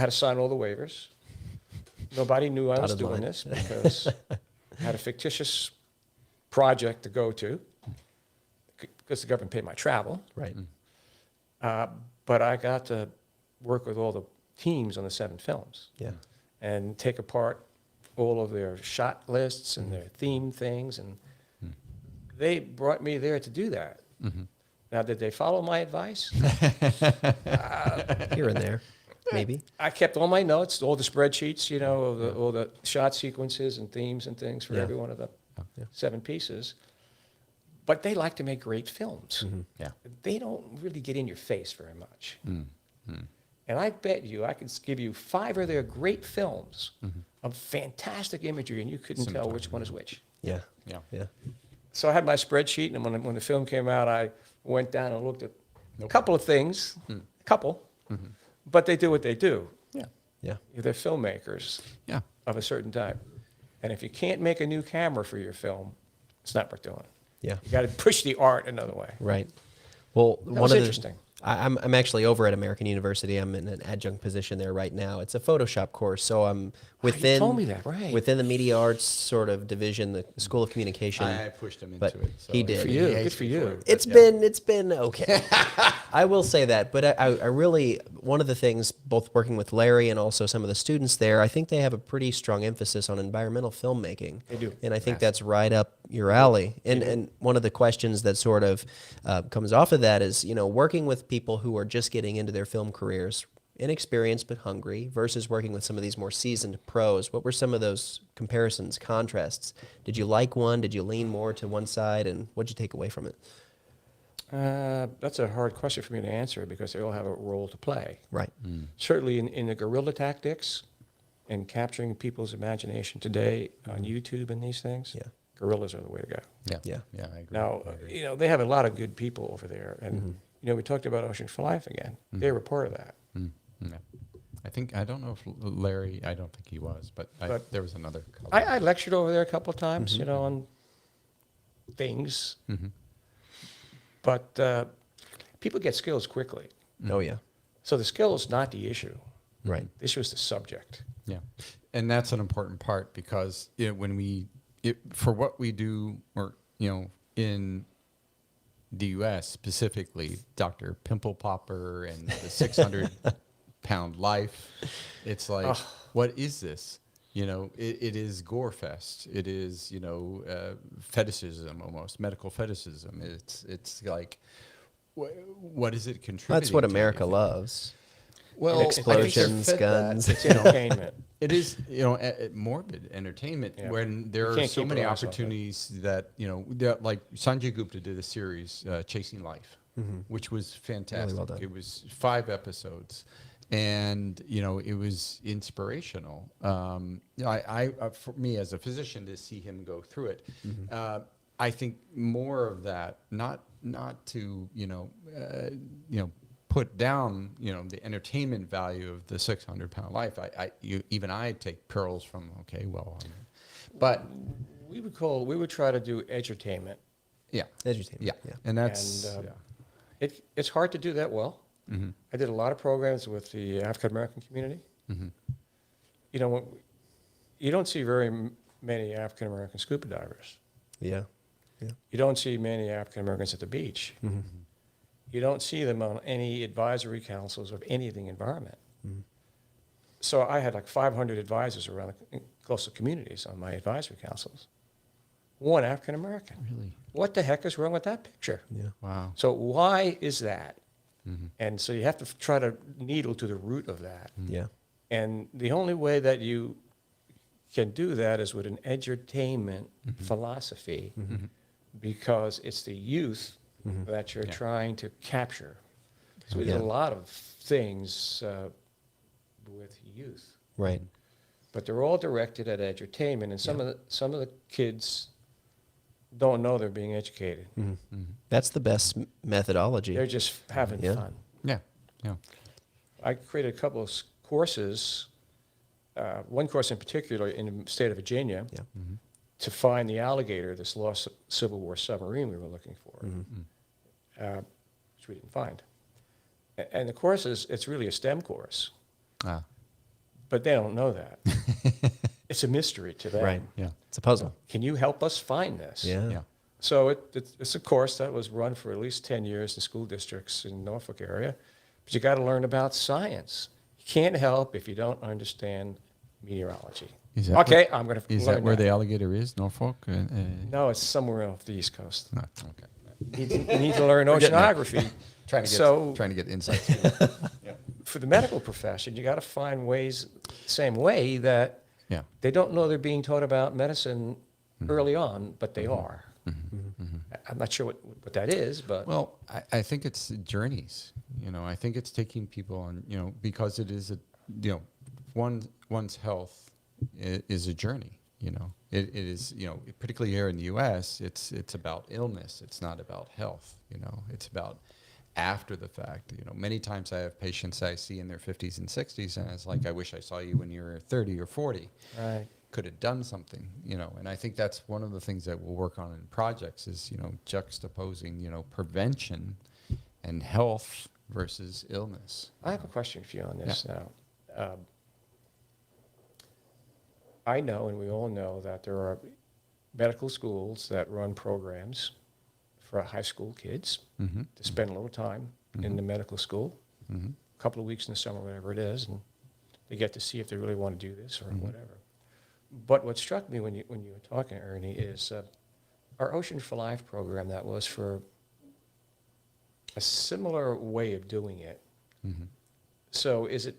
to sign all the waivers. Nobody knew I was Dotted doing line. this because I had a fictitious project to go to because the government paid my travel. Right. But I got to work with all the teams on the 7 films Yeah. and take apart all of their shot lists and their theme things. And they brought me there to do that. Now, did they follow my advice? Here and there, maybe. I kept all my notes, all the spreadsheets, all the shot sequences and themes and things for Yeah. every one of the Yeah. 7 pieces. But they like to make great films. Yeah. They don't really get in your face very much. And I bet you I could give you 5 of their great films of fantastic imagery, and you couldn't tell which one is which. Yeah. Yeah. Yeah. So I had my spreadsheet, and when the film came out, I went down and looked at a couple of things, but they do what they do. Yeah. Yeah. They're filmmakers Yeah. of a certain type. And if you can't make a new camera for your film, it's not worth doing. Yeah. You got to push the art another way. Right. Well, That one was of interesting. I'm actually over at American University. I'm in an adjunct position there right now. It's a Photoshop course, so I'm within. told me that, right. Within the media arts sort of division, the School of Communication. I pushed him into But it. So he did. Good for you. Good for you. It's been okay. I will say that, but I really, one of the things, both working with Larry and also some of the students there, I think they have a pretty strong emphasis on environmental filmmaking. They do. And I think that's right up your alley. And one of the questions that sort of comes off of that is, working with people who are just getting into their film careers, inexperienced but hungry, versus working with some of these more seasoned pros. What were some of those comparisons, contrasts? Did you like one? Did you lean more to one side? And what did you take away from it? That's a hard question for me to answer because they all have a role to play. Right. Certainly in the guerrilla tactics and capturing people's imagination today on YouTube and these things, Yeah. gorillas are the way to go. Yeah. Yeah. Yeah. I agree. Now, I agree. you know, they have a lot of good people over there. And, you know, we talked about Ocean for Life again. They were part of that. Yeah. I don't know if Larry, I don't think he was, but there was another couple. I lectured over there a couple of times, you know, on things. But people get skills quickly. Oh yeah. So the skill is not the issue. Right. The issue is the subject. Yeah, and that's an important part because when for what we do, or in the U.S. specifically, Dr. Pimple Popper and the 600-pound life, it's like, what is this? It is gore fest. It is fetishism, almost medical fetishism. It's like, what is it contributing? That's what to? America loves. Well, Explosions, guns. It's entertainment. It is, morbid entertainment Yeah. when there You are can't so keep many your eyes off it. opportunities that, like Sanjay Gupta did a series, Chasing Life, which was fantastic. well done. It was 5 episodes, and, it was inspirational. I for me as a physician to see him go through it, I think more of that, not to, put down, the entertainment value of the 600-pound life. Even I take pearls from, but We would try to do edutainment. yeah, Entertainment. yeah, and that's And it's hard to do that well. I did a lot of programs with the African American community. You know, you don't see very many African American scuba divers. Yeah. Yeah. You don't see many African Americans at the beach. You don't see them on any advisory councils of anything environment. So I had like 500 advisors around the coastal communities on my advisory councils. One African American. Really? What the heck is wrong with that picture? Yeah. Wow. So why is that? And so you have to try to needle to the root of that. Yeah. And the only way that you can do that is with an edutainment philosophy, because it's the youth that you're trying to capture. So there's Yeah. a lot of things with youth, Right. but they're all directed at edutainment, and some of the kids don't know they're being educated. That's the best methodology. They're just having Yeah. fun. Yeah, yeah. I created a couple of courses, one course in particular in the state of Virginia, Yeah. to find the alligator, this lost Civil War submarine we were looking for, which we didn't find. And the course it's really a STEM course, Ah, but they don't know that. It's a mystery to them. Right. yeah, It's a puzzle. Can you help us find this? Yeah. yeah. So it's a course that was run for at least 10 years in school districts in Norfolk area, but you got to learn about science. You can't help if you don't understand meteorology. Is that Okay, I'm going to Is learn that where the alligator is, Norfolk? No, it's somewhere off the East Coast. No, okay. You need to learn getting there. oceanography. Trying to get insights. For the medical profession, you got to find ways, same way that Yeah. they don't know they're being taught about medicine early on, but they are. I'm not sure what that is, but Well, I think it's journeys. I think it's taking people on. Because it is one's health is a journey. It is. Particularly here in the U.S., it's about illness. It's not about health. It's about after the fact. Many times I have patients I see in their 50s and 60s, and it's like, I wish I saw you when you were 30 or 40. right. Could have done something, and I think that's one of the things that we'll work on in projects is, juxtaposing, prevention and health versus illness. I have a question for you on this now. I know, and we all know, that there are medical schools that run programs for high school kids to spend a little time in the medical school, a couple of weeks in the summer, whatever it is, and they get to see if they really want to do this or whatever. But what struck me when you were talking, Ernie, is our Ocean for Life program that was for a similar way of doing it. So is it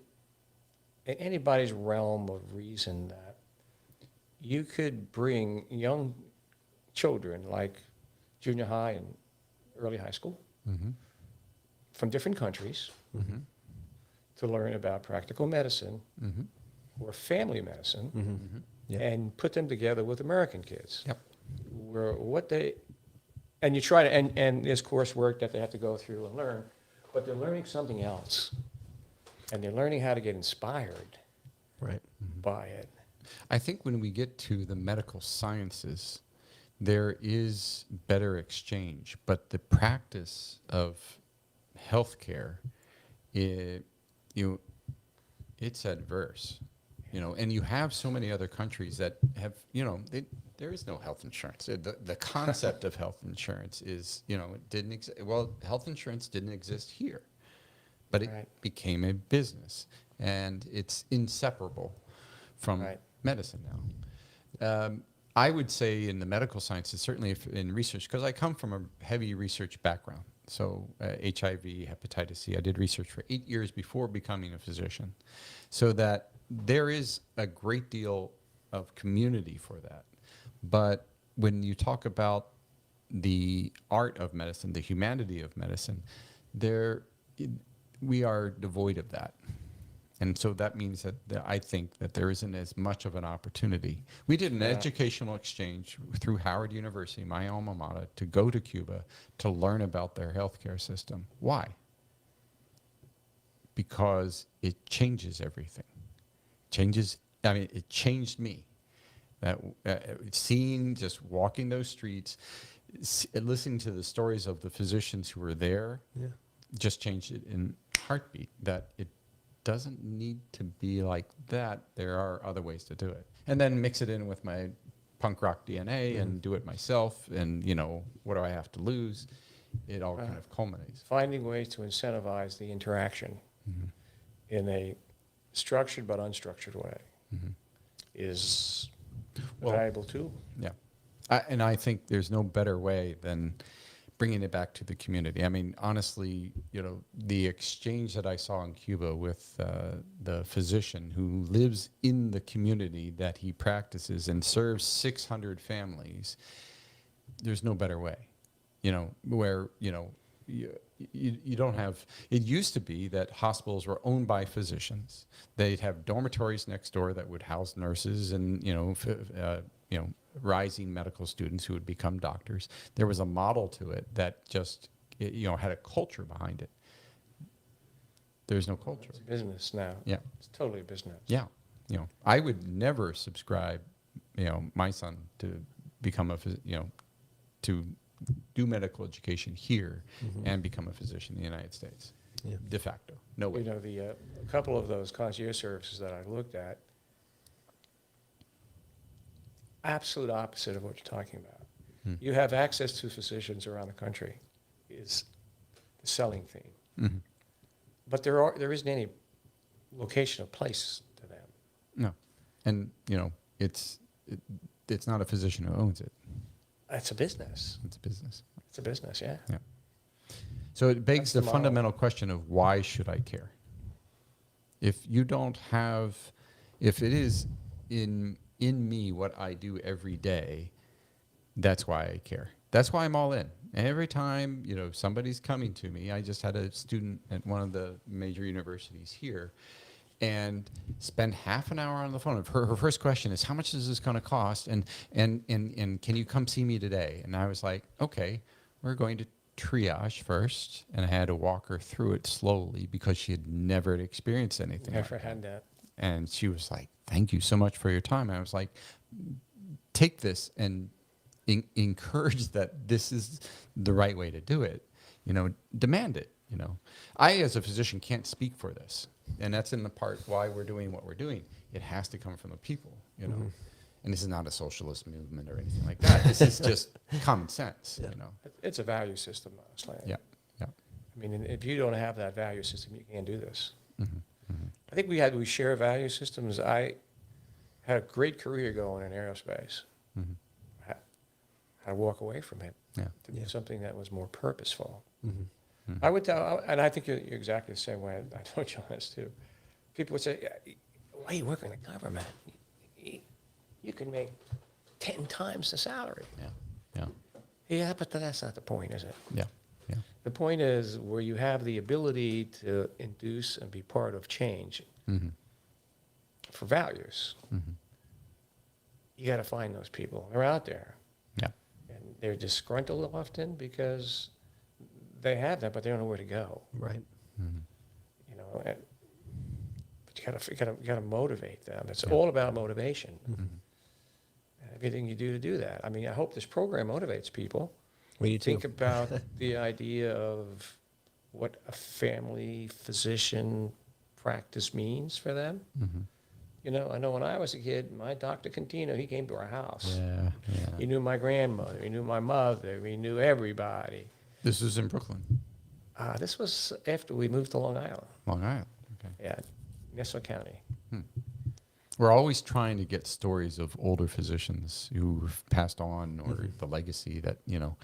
in anybody's realm of reason that you could bring young children, like junior high and early high school, from different countries to learn about practical medicine or family medicine, Yeah. and put them together with American kids? Yep. where what they, and you try to, and there's coursework that they have to go through and learn, but they're learning something else. And they're learning how to get inspired Right. by it. I think when we get to the medical sciences, there is better exchange, but the practice of healthcare, it's adverse, and you have so many other countries that have, there is no health insurance. The concept of health insurance is, it didn't exist. Well, health insurance didn't exist here, but it Right. became a business, and it's inseparable from Right. medicine now. I would say in the medical sciences, certainly if in research, because I come from a heavy research background. So HIV, hepatitis C, I did research for 8 years before becoming a physician. So that there is a great deal of community for that. But when you talk about the art of medicine, the humanity of medicine, we are devoid of that. And so that means that I think that there isn't as much of an opportunity. We did an educational exchange through Howard University, my alma mater, to go to Cuba to learn about their healthcare system. Why? Because it changes everything. It changed me. That just walking those streets, listening to the stories of the physicians who were there, just changed it in heartbeat. That it doesn't need to be like that. There are other ways to do it. And then mix it in with my punk rock DNA and do it myself. And, what do I have to lose? It all kind of culminates. Finding ways to incentivize the interaction in a structured but unstructured way is valuable too. Yeah. And I think there's no better way than bringing it back to the community. I mean, honestly, the exchange that I saw in Cuba with the physician who lives in the community that he practices and serves 600 families, there's no better way, where, you don't have, it used to be that hospitals were owned by physicians. They'd have dormitories next door that would house nurses and, rising medical students who would become doctors. There was a model to it that just, had a culture behind it. There's no culture. It's a business now. Yeah. It's totally a business. Yeah. I would never subscribe, my son to become to do medical education here and become a physician in the United States. Yeah. De facto. No way. A couple of those concierge services that I looked at, absolute opposite of what you're talking about. You have access to physicians around the country is the selling theme. But there isn't any location of place to them. No. And, it's not a physician who owns it. It's a business. It's a business. It's a business, yeah. Yeah. So it begs That's the the model. fundamental question of why should I care? If it is in me what I do every day, that's why I care. That's why I'm all in. Every time, somebody's coming to me, I just had a student at one of the major universities here and spend half an hour on the phone. Her first question is, how much is this going to cost? And can you come see me today? And I was like, okay, we're going to triage first. And I had to walk her through it slowly because she had never experienced anything. Never had that. And she was like, thank you so much for your time. And I was like, take this and encourage that this is the right way to do it. Demand it. I, as a physician, can't speak for this. And that's in the part why we're doing what we're doing. It has to come from the people, And this is not a socialist movement or anything like that. This is just common sense, It's a value system, honestly. Yeah, yeah. I mean, if you don't have that value system, you can't do this. I think we share value systems. I had a great career going in aerospace. I had to walk away from it to do something that was more purposeful. I would tell, and I think you're exactly the same way. I know John is too. People would say, why are you working in the government? You can make 10 times the salary. Yeah, but that's not the point, is it? Yeah. The point is where you have the ability to induce and be part of change for values. You got to find those people. They're out there. they're disgruntled often because they have that, but they don't know where to go. Right. You know, but you gotta motivate them. It's all about motivation. And everything you do to do that. I mean, I hope this program motivates people. We do too. Think about the idea of what a family physician practice means for them. You know, I know when I was a kid, my Dr. Contino, he came to our house. Yeah. He knew my grandmother. He knew my mother. He knew everybody. This is in Brooklyn, This was after we moved to Long Island. Long Island. Okay. Yeah, Nassau County. We're always trying to get stories of older physicians who've passed on, or the legacy that, you know,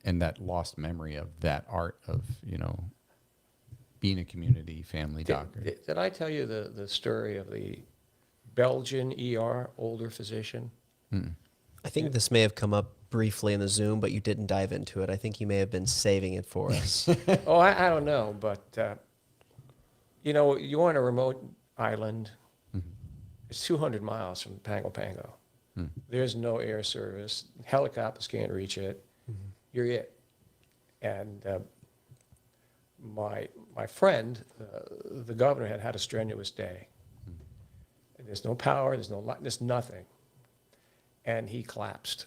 and that lost memory of that art of, you know, being a community family doctor. Did I tell you the story of the Belgian ER older physician? I think this may have come up briefly in the Zoom, but you didn't dive into it. I think you may have been saving it for us. Oh, I don't know, but you know, you're on a remote island. It's 200 miles from Pango Pango. There's no air service. Helicopters can't reach it. You're it. And my friend, the governor, had a strenuous day. And there's no power. There's no light. There's nothing. And he collapsed.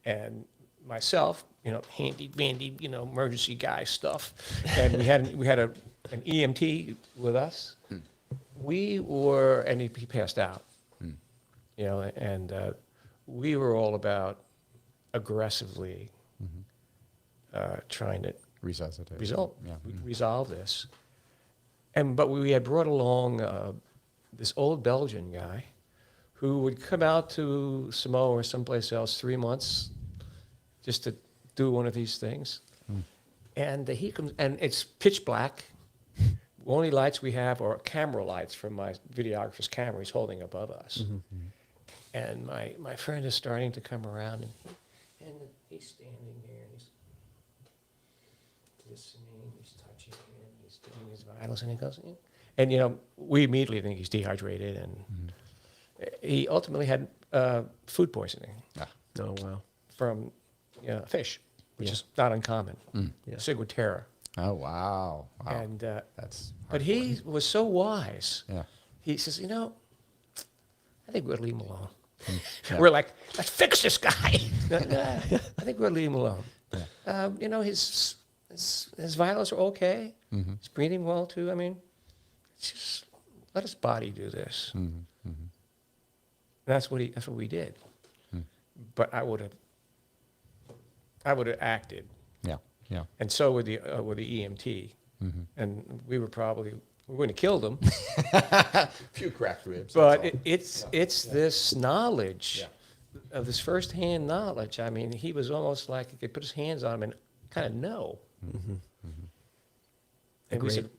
And myself, you know, handy dandy, you know, emergency guy stuff. And we had an EMT with us. We were, and he passed out. You know, and we were all about aggressively trying to Resuscitate. resolve this. But we had brought along this old Belgian guy who would come out to Samoa or someplace else 3 months just to do one of these things. And he comes, and it's pitch black. The only lights we have are camera lights from my videographer's camera he's holding above us. And my friend is starting to come around, and he's standing there, and he's listening, he's touching him, he's doing his vitals, and he goes, and you know, we immediately think he's dehydrated, and he ultimately had food poisoning Oh, wow. from fish, which is not uncommon. Yeah. Ciguatera. Oh, wow. And That's but he was so wise. Yeah. He says, you know, I think we'll leave him alone. Yeah. We're like, let's fix this guy. I think we'll leave him alone. You know, his vitals are okay. He's breathing well too. I mean, it's just let his body do this. That's what we did. But I would have acted, Yeah. and so would the EMT, and we wouldn't have killed him. Few cracked ribs. But it's this knowledge of this firsthand knowledge. I mean, he was almost like he could put his hands on him and kind of know. And we said,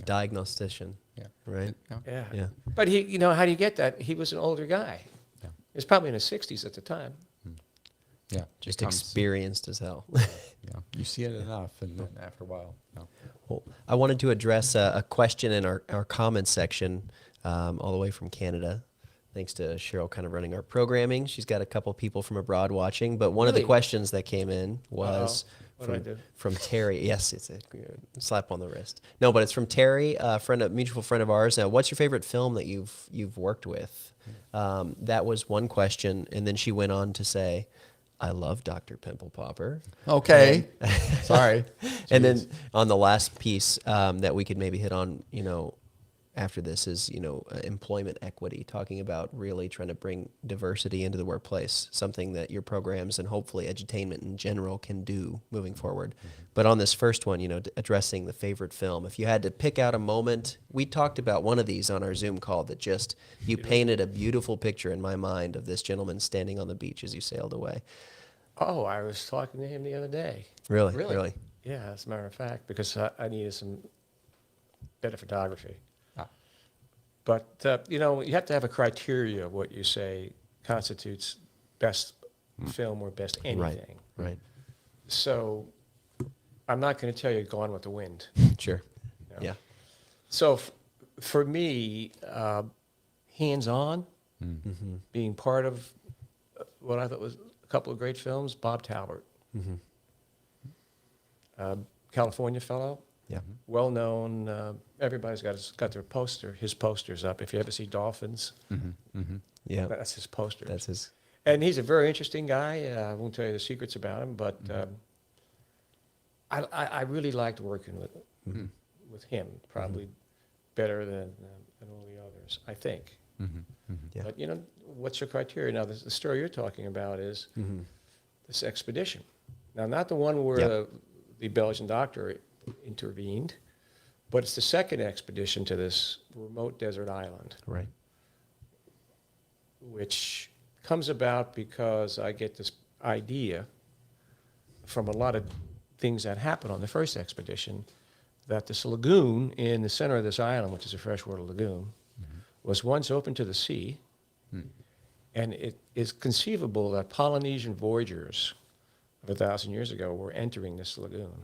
Diagnostician. Yeah. Right? yeah. Yeah. But he, you know, how do you get that? He was an older guy. Yeah. He was probably in his 60s at the time. Yeah. Just Becomes- experienced as hell. Yeah. You see it enough, and then after a while. No. Well, I wanted to address a question in our comments section, all the way from Canada. Thanks to Cheryl kind of running our programming. She's got a couple people from abroad watching, but one of the Really? questions that came in was What'd I do? from Terry. Yes, it's a slap on the wrist. No, but it's from Terry, a mutual friend of ours. What's your favorite film that you've worked with? That was one question, and then she went on to say, I love Dr. Pimple Popper. Okay. Sorry. And then on the last piece that we could maybe hit on, you know, after this is, you know, employment equity, talking about really trying to bring diversity into the workplace, something that your programs and hopefully edutainment in general can do moving forward. But on this first one, you know, addressing the favorite film, if you had to pick out a moment, we talked about one of these on our Zoom call that just, you painted a beautiful picture in my mind of this gentleman standing on the beach as you sailed away. Oh, I was talking to him the other day. Really? Really? Really? Yeah, as a matter of fact, because I needed some better photography. But, you know, you have to have a criteria of what you say constitutes best film or best anything. Right. So I'm not going to tell you Gone with the Wind. Sure. you know. Yeah. So for me, hands-on, being part of what I thought was a couple of great films. Bob Talbert, California fellow, Yeah. well known. Everybody's got their his posters up. If you ever see Dolphins, Yeah. that's his poster. That's his. And he's a very interesting guy. I won't tell you the secrets about him, but I really liked working with him, probably better than all the others, I think. Yeah. But, what's your criteria? Now, the story you're talking about is this expedition. Now, not the one where Yeah. the Belgian doctor intervened, but it's the second expedition to this remote desert island, Right. which comes about because I get this idea from a lot of things that happened on the first expedition, that this lagoon in the center of this island, which is a freshwater lagoon, was once open to the sea, and it is conceivable that Polynesian voyagers of 1,000 years ago were entering this lagoon.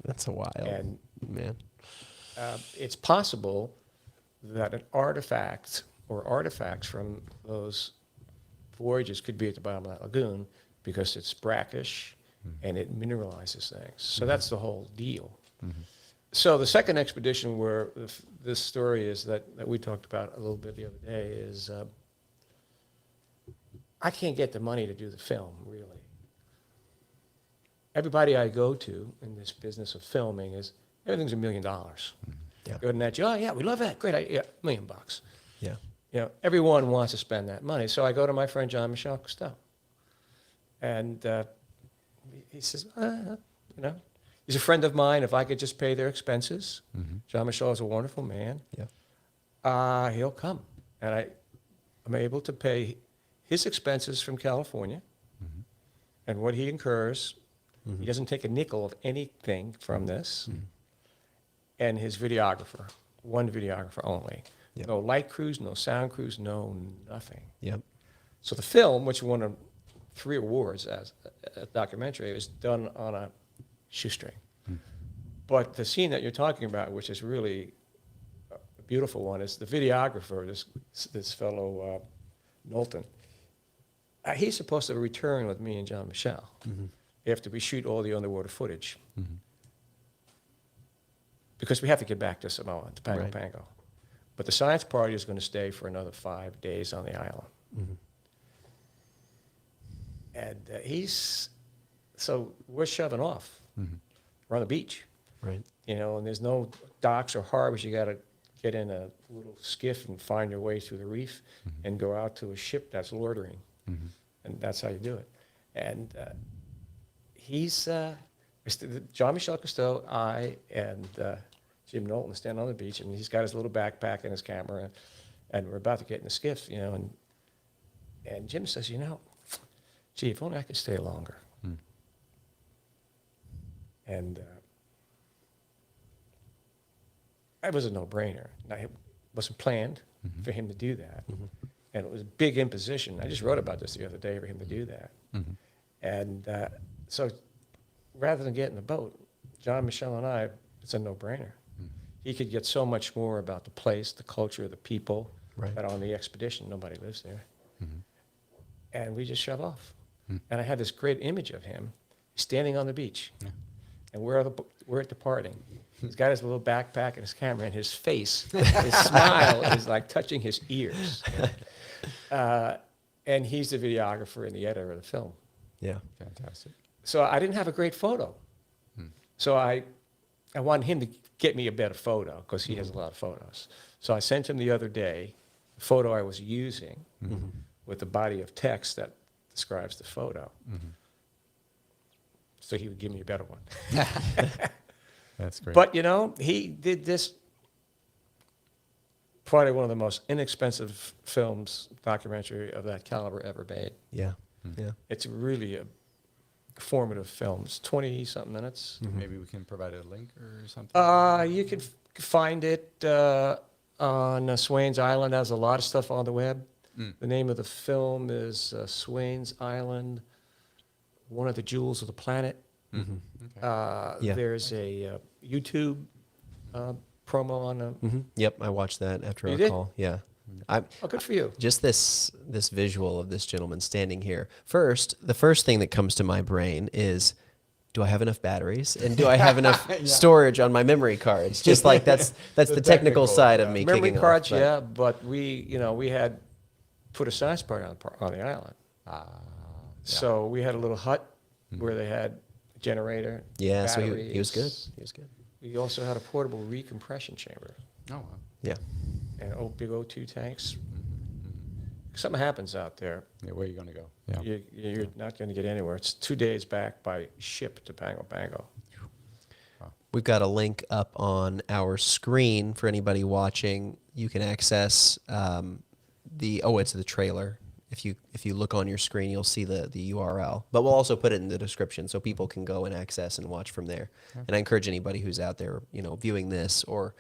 That's a wild, And man. it's possible that an artifact or artifacts from those voyages could be at the bottom of that lagoon because it's brackish and it mineralizes things. So that's the whole deal. So the second expedition where this story is that we talked about a little bit the other day is I can't get the money to do the film, really. Everybody I go to in this business of filming is everything's $1 million. Yeah. Go to Nat Geo, oh, yeah, we love that. Great idea. $1 million. Yeah. Everyone wants to spend that money. So I go to my friend Jean-Michel Cousteau. And he says, he's a friend of mine. If I could just pay their expenses, Jean-Michel is a wonderful man. Yeah. He'll come. And I'm able to pay his expenses from California and what he incurs. He doesn't take a nickel of anything from this. And his videographer, one videographer only. Yep. No light crews, no sound crews, no nothing. Yep. So the film, which won 3 awards as a documentary, is done on a shoestring. But the scene that you're talking about, which is really a beautiful one, is the videographer, this fellow Knowlton. He's supposed to return with me and Jean-Michel after we shoot all the underwater footage. Because we have to get back to Samoa, to Pago Right. Pago. But the science party is going to stay for another 5 days on the island. And so we're shoving off. We're on the beach, Right. and there's no docks or harbors. You got to get in a little skiff and find your way through the reef and go out to a ship that's loitering. And that's how you do it. And Jean-Michel Cousteau, I, and Jim Knowlton stand on the beach, and he's got his little backpack and his camera, and we're about to get in the skiff, and Jim says, gee, if only I could stay longer. And it was a no-brainer. Now, it wasn't planned for him to do that. And it was a big imposition. I just wrote about this the other day for him to do that. And so rather than get in the boat, Jean-Michel and I, it's a no-brainer. He could get so much more about the place, the culture, the people Right. that are on the expedition. Nobody lives there. And we just shove off. And I had this great image of him standing on the beach. And we're departing. He's got his little backpack and his camera, and his face, his smile is like touching his ears. And he's the videographer and the editor of the film. Yeah. Fantastic. So I didn't have a great photo. So I wanted him to get me a better photo because he has a lot of photos. So I sent him the other day the photo I was using with the body of text that describes the photo. So he would give me a better one. That's great. But, he did this, probably one of the most inexpensive documentary of that caliber ever made. Yeah. Yeah. It's really a formative film. It's 20-something minutes. Maybe we can provide a link or something. You can find it on Swains Island. Has a lot of stuff on the web. The name of the film is Swains Island, One of the Jewels of the Planet. Yeah. There's a YouTube promo on the... Yep. I watched that after You our did? call. Yeah. I'm Oh, good for you. just this visual of this gentleman standing here. The first thing that comes to my brain is, do I have enough batteries and do I have enough storage on my memory cards? Just like that's the technical side of me. Memory kicking cards, off, but we had put a science park on the island. So we had a little hut where they had a generator. Yeah, so batteries. he was good. He was good. We also had a portable recompression chamber Oh, wow. Yeah. and big O2 tanks. Something happens out there, Yeah, where are you going to go? Yeah. you're not going to get anywhere. It's 2 days back by ship to Pago Pago. We've got a link up on our screen for anybody watching. You can access it's the trailer. If you look on your screen, you'll see the URL. But we'll also put it in the description so people can go and access and watch from there. And I encourage anybody who's out there, viewing this or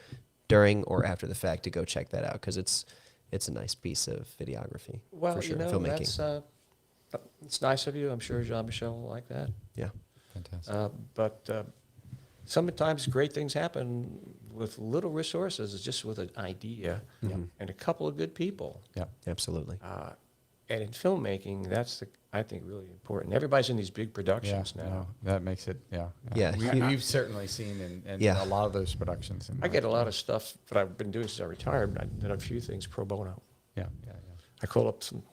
during or after the fact to go check that out because it's a nice piece of videography. Well, for sure, filmmaking. it's nice of you. I'm sure Jean-Michel will like that. Yeah. Fantastic. But sometimes great things happen with little resources, just with an idea and a couple of good people. Yeah. Absolutely. And in filmmaking, that's I think really important. Everybody's in these big productions now. No, that makes it, Yeah. We've certainly seen in Yeah. a lot of those productions. I get a lot of stuff that I've been doing since I retired. I did a few things pro bono. Yeah. I call up some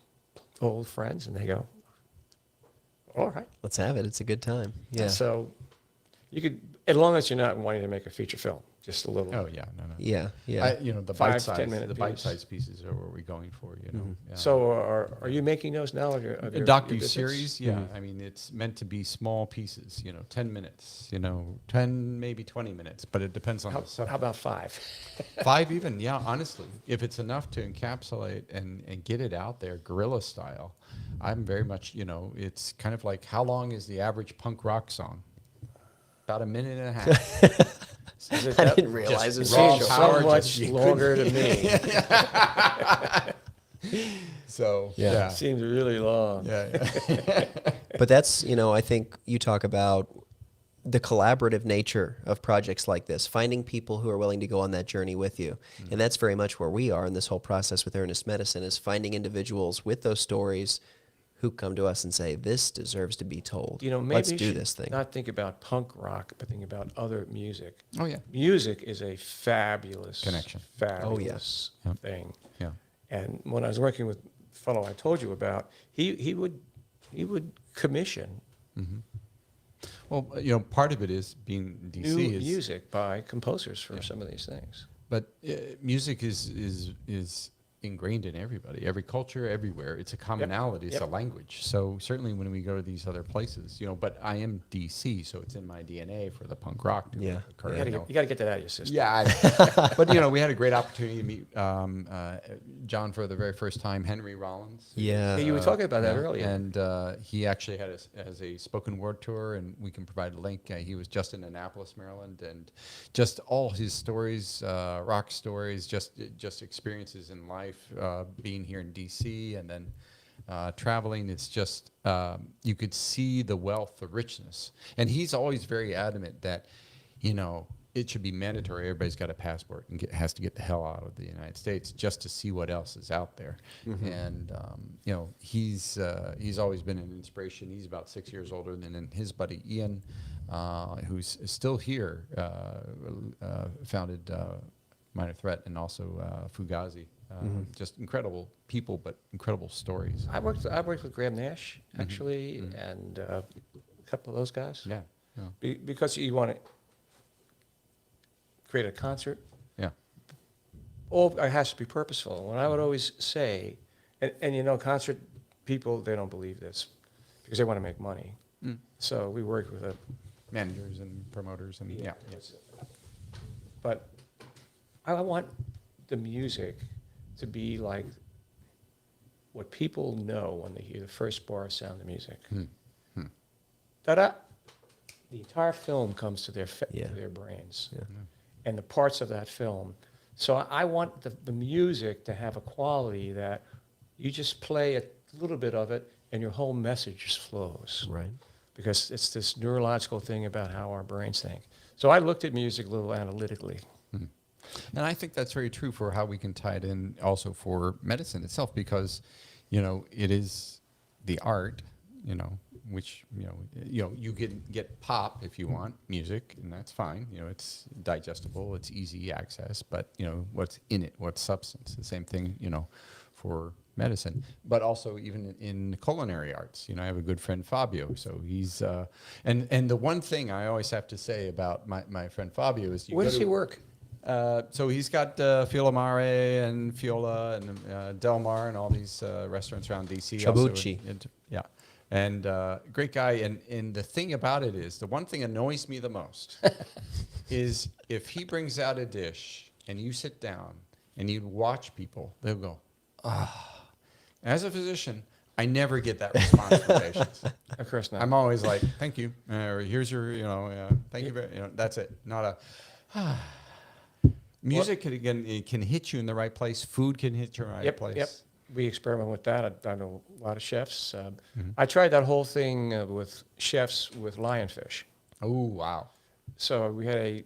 old friends, and they go, all right. Let's have it. It's a good time. Yeah. So you could, as long as you're not wanting to make a feature film, just a little. Oh, yeah. No. Yeah. Yeah. The 5 bite to 10 size, minute the piece. bite size pieces are what we're going for. Yeah. So are you making those now? Of your Docu-series, yeah. I mean, it's meant to be small pieces, 10 minutes, 10, maybe 20 minutes, but it depends on the How subject. about 5? 5 even, yeah, honestly. If it's enough to encapsulate and get it out there, guerrilla style, I'm very much, it's kind of like, how long is the average punk rock song? About a minute and a half. I didn't realize it was raw so power, so much just- longer to me. So, Yeah. yeah. Seems really long. Yeah. But that's, I think you talk about the collaborative nature of projects like this, finding people who are willing to go on that journey with you. And that's very much where we are in this whole process with Earnest Medicine, is finding individuals with those stories who come to us and say, this deserves to be told. Maybe Let's you do should this thing. not think about punk rock, but think about other music. Oh, yeah. Music is a fabulous Connection. Fabulous thing. Yeah. And when I was working with the fellow I told you about, he would commission Well, part of it is being in DC new is music by composers for some of these things. But music is ingrained in everybody, every culture, everywhere. It's a commonality. It's a language. So certainly when we go to these other places, but I am DC, so it's in my DNA for the punk rock to Yeah. occur. You got to get that out of your system. Yeah, but we had a great opportunity to meet John for the very first time, Henry Rollins. Yeah. Yeah, you were talking about that earlier. And he actually had as a spoken word tour, and we can provide a link. He was just in Annapolis, Maryland, and just all his stories, rock stories, just experiences in life, being here in DC, and then traveling. It's just you could see the wealth, the richness, and he's always very adamant that it should be mandatory. Everybody's got a passport and has to get the hell out of the United States just to see what else is out there. And he's always been an inspiration. He's about 6 years older than his buddy Ian, who's still here. Founded Minor Threat and also Fugazi. Just incredible people, but incredible stories. I worked with Graham Nash actually, and a couple of those guys. Yeah. Because you want to create a concert, Yeah. all it has to be purposeful. And I would always say, and concert people, they don't believe this because they want to make money. So we work with Managers and promoters and yeah. But I want the music to be like what people know when they hear the first bar of Sound of Music. Da-da. The entire film comes to their to their brains. And the parts of that film. So I want the music to have a quality that you just play a little bit of it and your whole message just flows. Right. Because it's this neurological thing about how our brains think. So I looked at music a little analytically. And I think that's very true for how we can tie it in also for medicine itself, because, it is the art, which, you can get pop if you want music, and that's fine. It's digestible, it's easy access, but, what's in it, what's substance? The same thing, for medicine, but also even in culinary arts. I have a good friend, Fabio. So he's, and the one thing I always have to say about my friend Fabio is, Where does he work? So he's got Fiola Mare and Fiola and Del Mar and all these restaurants around DC. Chabucci. Yeah. And great guy. And the thing about it is, the one thing annoys me the most is if he brings out a dish and you sit down and you watch people, they'll go, ah. As a physician, I never get that response from patients. Of course not. I'm always like, thank you. Or here's your, thank you very, that's it. Not a, music can hit you in the right place. Food can hit you in the right place. Yep. We experiment with that. I know a lot of chefs. I tried that whole thing with chefs with Lionfish. Oh, wow. So we had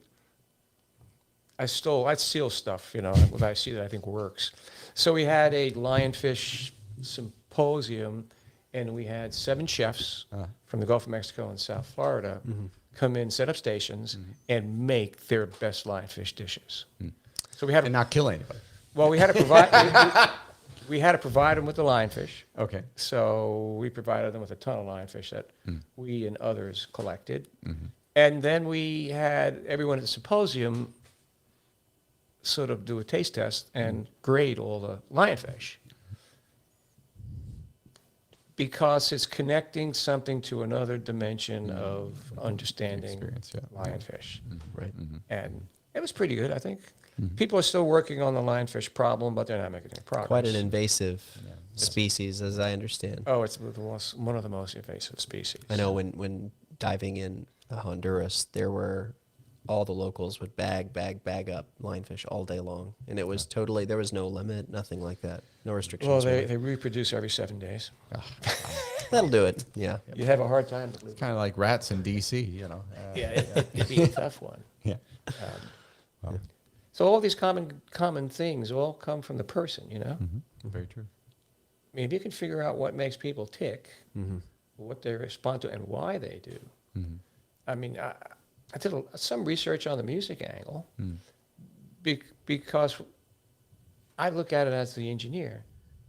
I steal stuff, what I see that I think works. So we had a Lionfish Symposium, and we had 7 chefs from the Gulf of Mexico and South Florida come in, set up stations, and make their best lionfish dishes. So we had And not kill anybody. well, we had to provide we had to provide them with the lionfish. Okay. So we provided them with a ton of lionfish that we and others collected, and then we had everyone at the symposium sort of do a taste test and grade all the lionfish, because it's connecting something to another dimension of understanding Experience, yeah. lionfish. Right. And it was pretty good, I think. People are still working on the lionfish problem, but they're not making any progress. Quite an invasive species, as I understand. Oh, it's one of the most invasive species. I know when diving in Honduras, there were all the locals would bag up lionfish all day long, and it was totally, there was no limit, nothing like that, no restrictions. Well, really. they reproduce every 7 days. That'll do it. Yeah. You have a hard time. Kind of like rats in DC, Yeah, it'd be a tough one. Yeah. So all these common things all come from the person, Very true. I mean, if you can figure out what makes people tick, what they respond to, and why they do. I mean, I did some research on the music angle because I look at it as the engineer.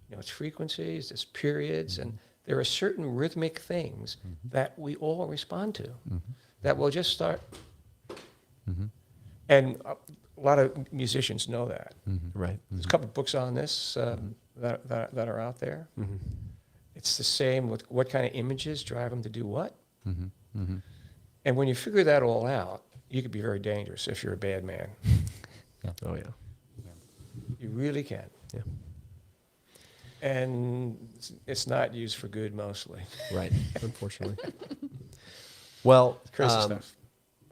It's frequencies, it's periods, and there are certain rhythmic things that we all respond to that will just start. And a lot of musicians know that. Right. There's a couple of books on this that are out there. It's the same with what kind of images drive them to do what. And when you figure that all out, you could be very dangerous if you're a bad man. Oh, yeah. You really can. Yeah. And it's not used for good mostly. Right. Unfortunately. Well, Crazy stuff.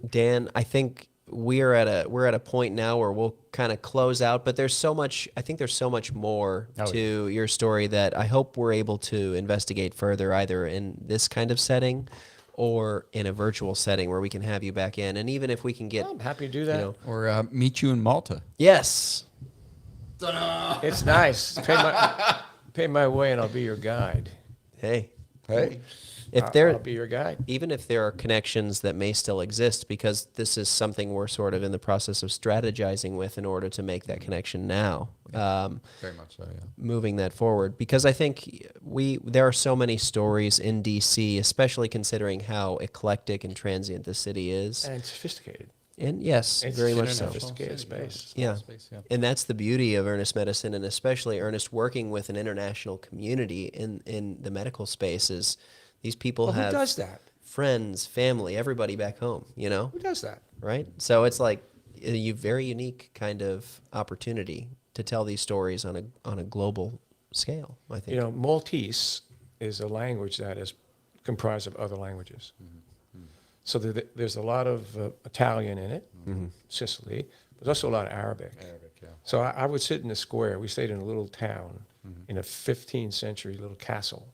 Dan, I think we're at a point now where we'll kind of close out, but there's so much, I think there's so much more to your story that I hope we're able to investigate further, either in this kind of setting or in a virtual setting where we can have you back in. And even if we can get, I'm happy to do that. Or meet you in Malta. Yes. It's nice. Pay my way and I'll be your guide. Hey. If I'll be your guide. Even if there are connections that may still exist, because this is something we're sort of in the process of strategizing with in order to make that connection now. Very much so, yeah. Moving that forward, because I think there are so many stories in DC, especially considering how eclectic and transient the city is. And sophisticated. And yes, It's very an much so. sophisticated space. Yeah. Space, yeah. And that's the beauty of Earnest Medicine, and especially Earnest working with an international community in the medical space is these people Well, who have does that? friends, family, everybody back home, Who does that? right? So it's like a very unique kind of opportunity to tell these stories on a global scale, I think. Maltese is a language that is comprised of other languages. So there's a lot of Italian in it, Sicily. There's also a lot of Arabic. Yeah. So I would sit in the square. We stayed in a little town in a 15th century little castle,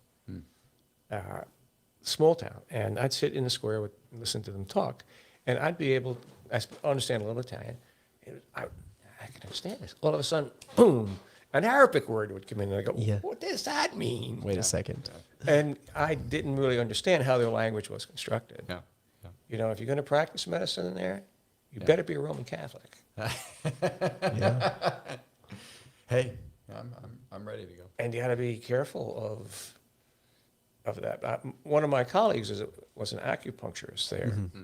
small town. And I'd sit in the square and listen to them talk. And I'd be able to understand a little Italian. I understand this. All of a sudden, boom, an Arabic word would come in, and I go, Yeah. what does that mean? Wait a second. And I didn't really understand how their language was constructed. Yeah. Yeah. You know, if you're going to practice medicine in there, you Yeah. better be a Roman Catholic. Yeah. Hey, I'm ready to go. And you got to be careful of that. One of my colleagues was an acupuncturist there. Mm-hmm.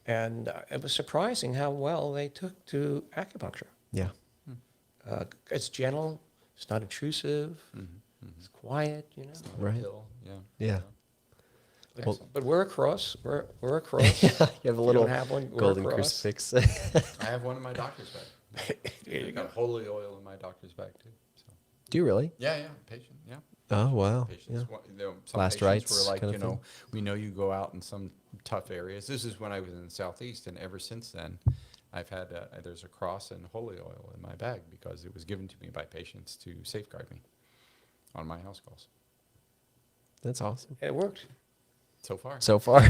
And it was surprising how well they took to acupuncture. Yeah. It's gentle, it's not intrusive, it's quiet, you know. Right. Yeah. Yeah. But we're across. We're across. You have a little don't have one, we're golden across. crucifix. I have one in my doctor's bag. There you I go. got holy oil in my doctor's bag too. So. Do you really? Yeah, patient. Yeah. Oh, wow. Patients, Yeah. some Last patients rites were like, kind of thing? we know you go out in some tough areas. This is when I was in the Southeast, and ever since then, I've had there's a cross and holy oil in my bag because it was given to me by patients to safeguard me on my house calls. That's awesome. It worked. So far. So far.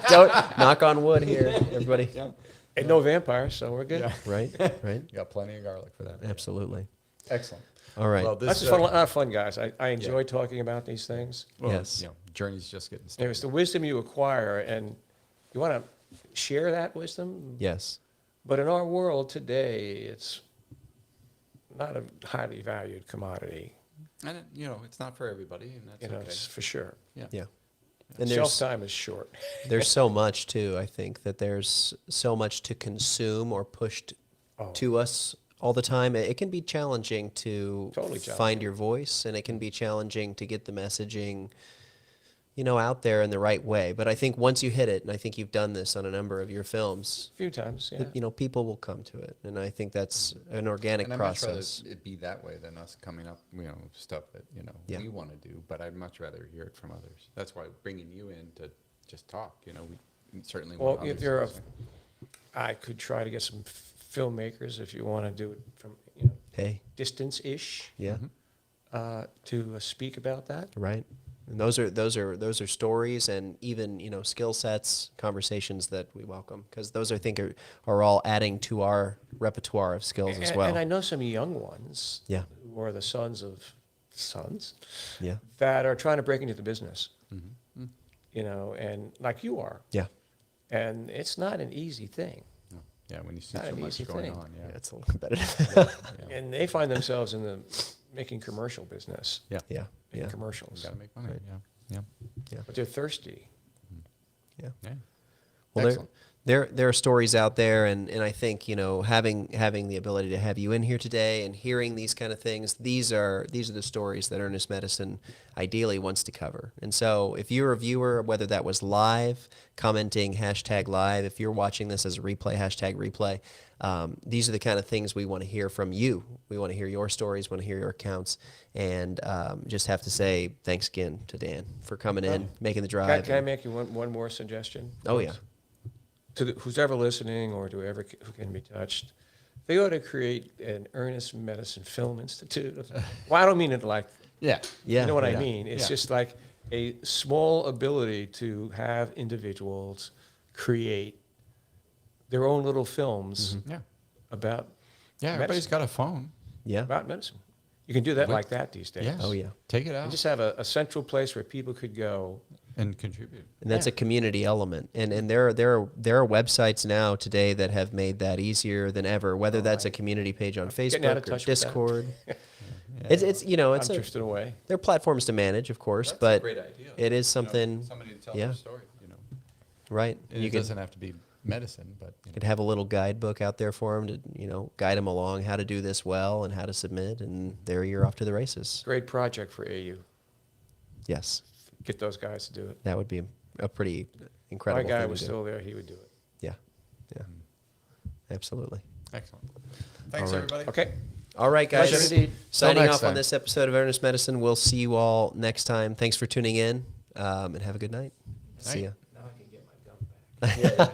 Don't knock on wood here, everybody. Yeah. And no vampires, so we're good. Yeah. Right? Right? You got plenty of garlic for that. Absolutely. Excellent. All right. Well, That's this just fun, not fun, guys. I enjoy talking about these things. Yes. Journey's just getting And it's started. the wisdom you acquire, and you want to share that wisdom. Yes. But in our world today, it's not a highly valued commodity. And it's not for everybody, and that's You know, okay. it's for sure. Yeah. And Shelf there's time is short. there's so much too. I think that there's so much to consume or pushed Oh. to us all the time. It can be challenging to Totally find challenging. your voice, and it can be challenging to get the messaging, out there in the right way. But I think once you hit it, and I think you've done this on a number of your films, A few times, yeah. people will come to it, and I think that's an organic And I'd much rather process. it be that way than us coming up, stuff that, Yeah. we want to do, but I'd much rather hear it from others. That's why bringing you in to just talk, we certainly Well, want if others you're to listen. I could try to get some filmmakers if you want to do it from Hey, distance-ish yeah, to speak about that. right. And those are stories and even skill sets, conversations that we welcome, because those I think are all adding to our repertoire of skills as well. And I know some young ones Yeah. who are the sons of sons Yeah, that are trying to break into the business, Mm-hmm. and like you are. yeah, And it's not an easy thing. No. Yeah, when you see Not so an much easy going thing. on, yeah. it's a little competitive. Yeah. And they find themselves in the making commercial business, Yeah. Yeah, making yeah, commercials. Got to make money, Right. yeah. But they're thirsty. yeah. Yeah. Well, Excellent. there are stories out there, and I think having the ability to have you in here today and hearing these kind of things, these are the stories that Earnest Medicine ideally wants to cover. And so, if you're a viewer, whether that was live, commenting #live, if you're watching this as a replay, #replay, these are the kind of things we want to hear from you. We want to hear your stories, want to hear your accounts, and just have to say thanks again to Dan for coming in, making the drive. Can I make you one more suggestion? Oh, yeah. To who's ever listening or to who can be touched, they ought to create an Earnest Medicine Film Institute. Well, I don't mean it like, Yeah. Yeah, you know what yeah. I mean? It's Yeah. just like a small ability to have individuals create their own little films Yeah. about Yeah, everybody's medicine. got a phone. Yeah. about medicine. You can do that With- like that these days. Yes. Oh, yeah. Take it And out just have a central place where people could go. and contribute. And that's Yeah. a community element, and there are websites now today that have made that easier than ever. Whether that's a community page on getting out of Facebook or touch with that. Discord, Yeah. it's I'm drifting away. they're platforms to manage, of course, That's a but great idea. it is something, Somebody to tell yeah. their story, right? And You it could doesn't have to be medicine, but could have a little guidebook out there for them to guide them along how to do this well and how to submit, and there you're off to the races. Great project for AU. Yes, Get those guys to do it. that would be a pretty My incredible guy thing was to do. still there. He would do it. Yeah, absolutely. excellent. Thanks, All right. everybody. Okay. All right, guys. Pleasure indeed. Signing next off on time. this episode of Earnest Medicine. We'll see you all next time. Thanks for tuning in, and have a good night. See Night. ya. Now I can get my gun back.